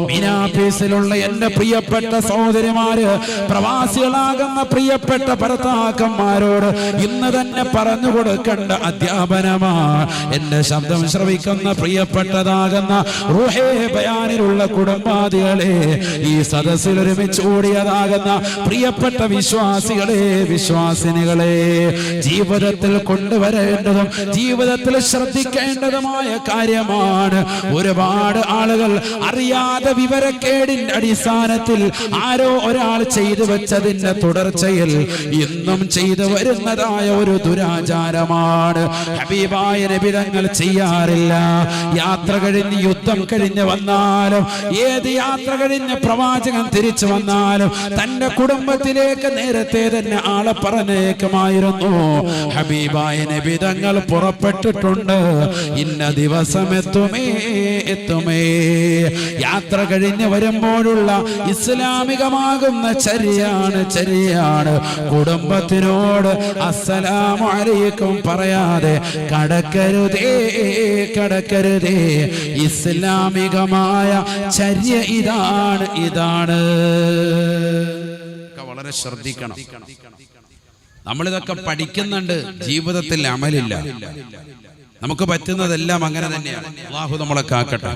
മീനാപീസിലുള്ള എന്റെ പ്രിയപ്പെട്ട സഹോദരിമാര്, പ്രവാസികളാകുന്ന പ്രിയപ്പെട്ട ഭർത്താക്കന്മാരോട് ഇന്ന് തന്നെ പറഞ്ഞു കൊടുക്കേണ്ട അധ്യാപനമാണ്. എന്റെ ശബ്ദം ശ്രവിക്കുന്ന പ്രിയപ്പെട്ടതാകുന്ന റൂഹേ ബയാനിലുള്ള കുടുംബാദികളെ, ഈ സദസ്സിൽ ഒരുമിച്ച് കൂടിയതാകുന്ന പ്രിയപ്പെട്ട വിശ്വാസികളെ, വിശ്വാസിനികളെ, ജീവിതത്തിൽ കൊണ്ടുവരേണ്ടതും ജീവിതത്തിൽ ശ്രദ്ധിക്കേണ്ടതുമായ കാര്യമാണ്. ഒരുപാട് ആളുകൾ ആളുകൾ അറിയാതെ വിവരക്കേടിന്റെ അടിസ്ഥാനത്തിൽ ആരോ ഒരാൾ ചെയ്തു വെച്ചതിന്റെ തുടർച്ചയിൽ ഇന്നും ചെയ്തു വരുന്നതായ ഒരു ദുരാചാരമാണ്. ഹബീബായ നബി തങ്ങൾ ചെയ്യാറില്ല. യാത്ര കഴിഞ്ഞ് യുദ്ധം കഴിഞ്ഞ് വന്നാലും, ഏത് യാത്ര കഴിഞ്ഞ് പ്രവാചകൻ തിരിച്ചു വന്നാലും തന്റെ കുടുംബത്തിലേക്ക് നേരത്തെ തന്നെ ആളെ പറഞ്ഞേക്കുമായിരുന്നു. ഹബീബായ നബി തങ്ങൾ പുറപ്പെട്ടിട്ടുണ്ട്, ഇന്ന ദിവസം എത്തുമേ. യാത്ര കഴിഞ്ഞ് വരുമ്പോഴുള്ള ഇസ്ലാമികമാകുന്ന ചര്യയാണ് കുടുംബത്തിനോട് അസ്സലാമു അലൈക്കും പറയാതെ കടക്കരുതേ. ഇസ്ലാമികമായ ചര്യ ഇതാണ്. വളരെ ശ്രദ്ധിക്കണം. നമ്മളിതൊക്കെ പഠിക്കുന്നുണ്ട്, ജീവിതത്തിൽ അമലില്ല. നമുക്ക് പറ്റുന്നതെല്ലാം അങ്ങനെ തന്നെയാണ്. അല്ലാഹു നമ്മളെ കാക്കട്ടെ.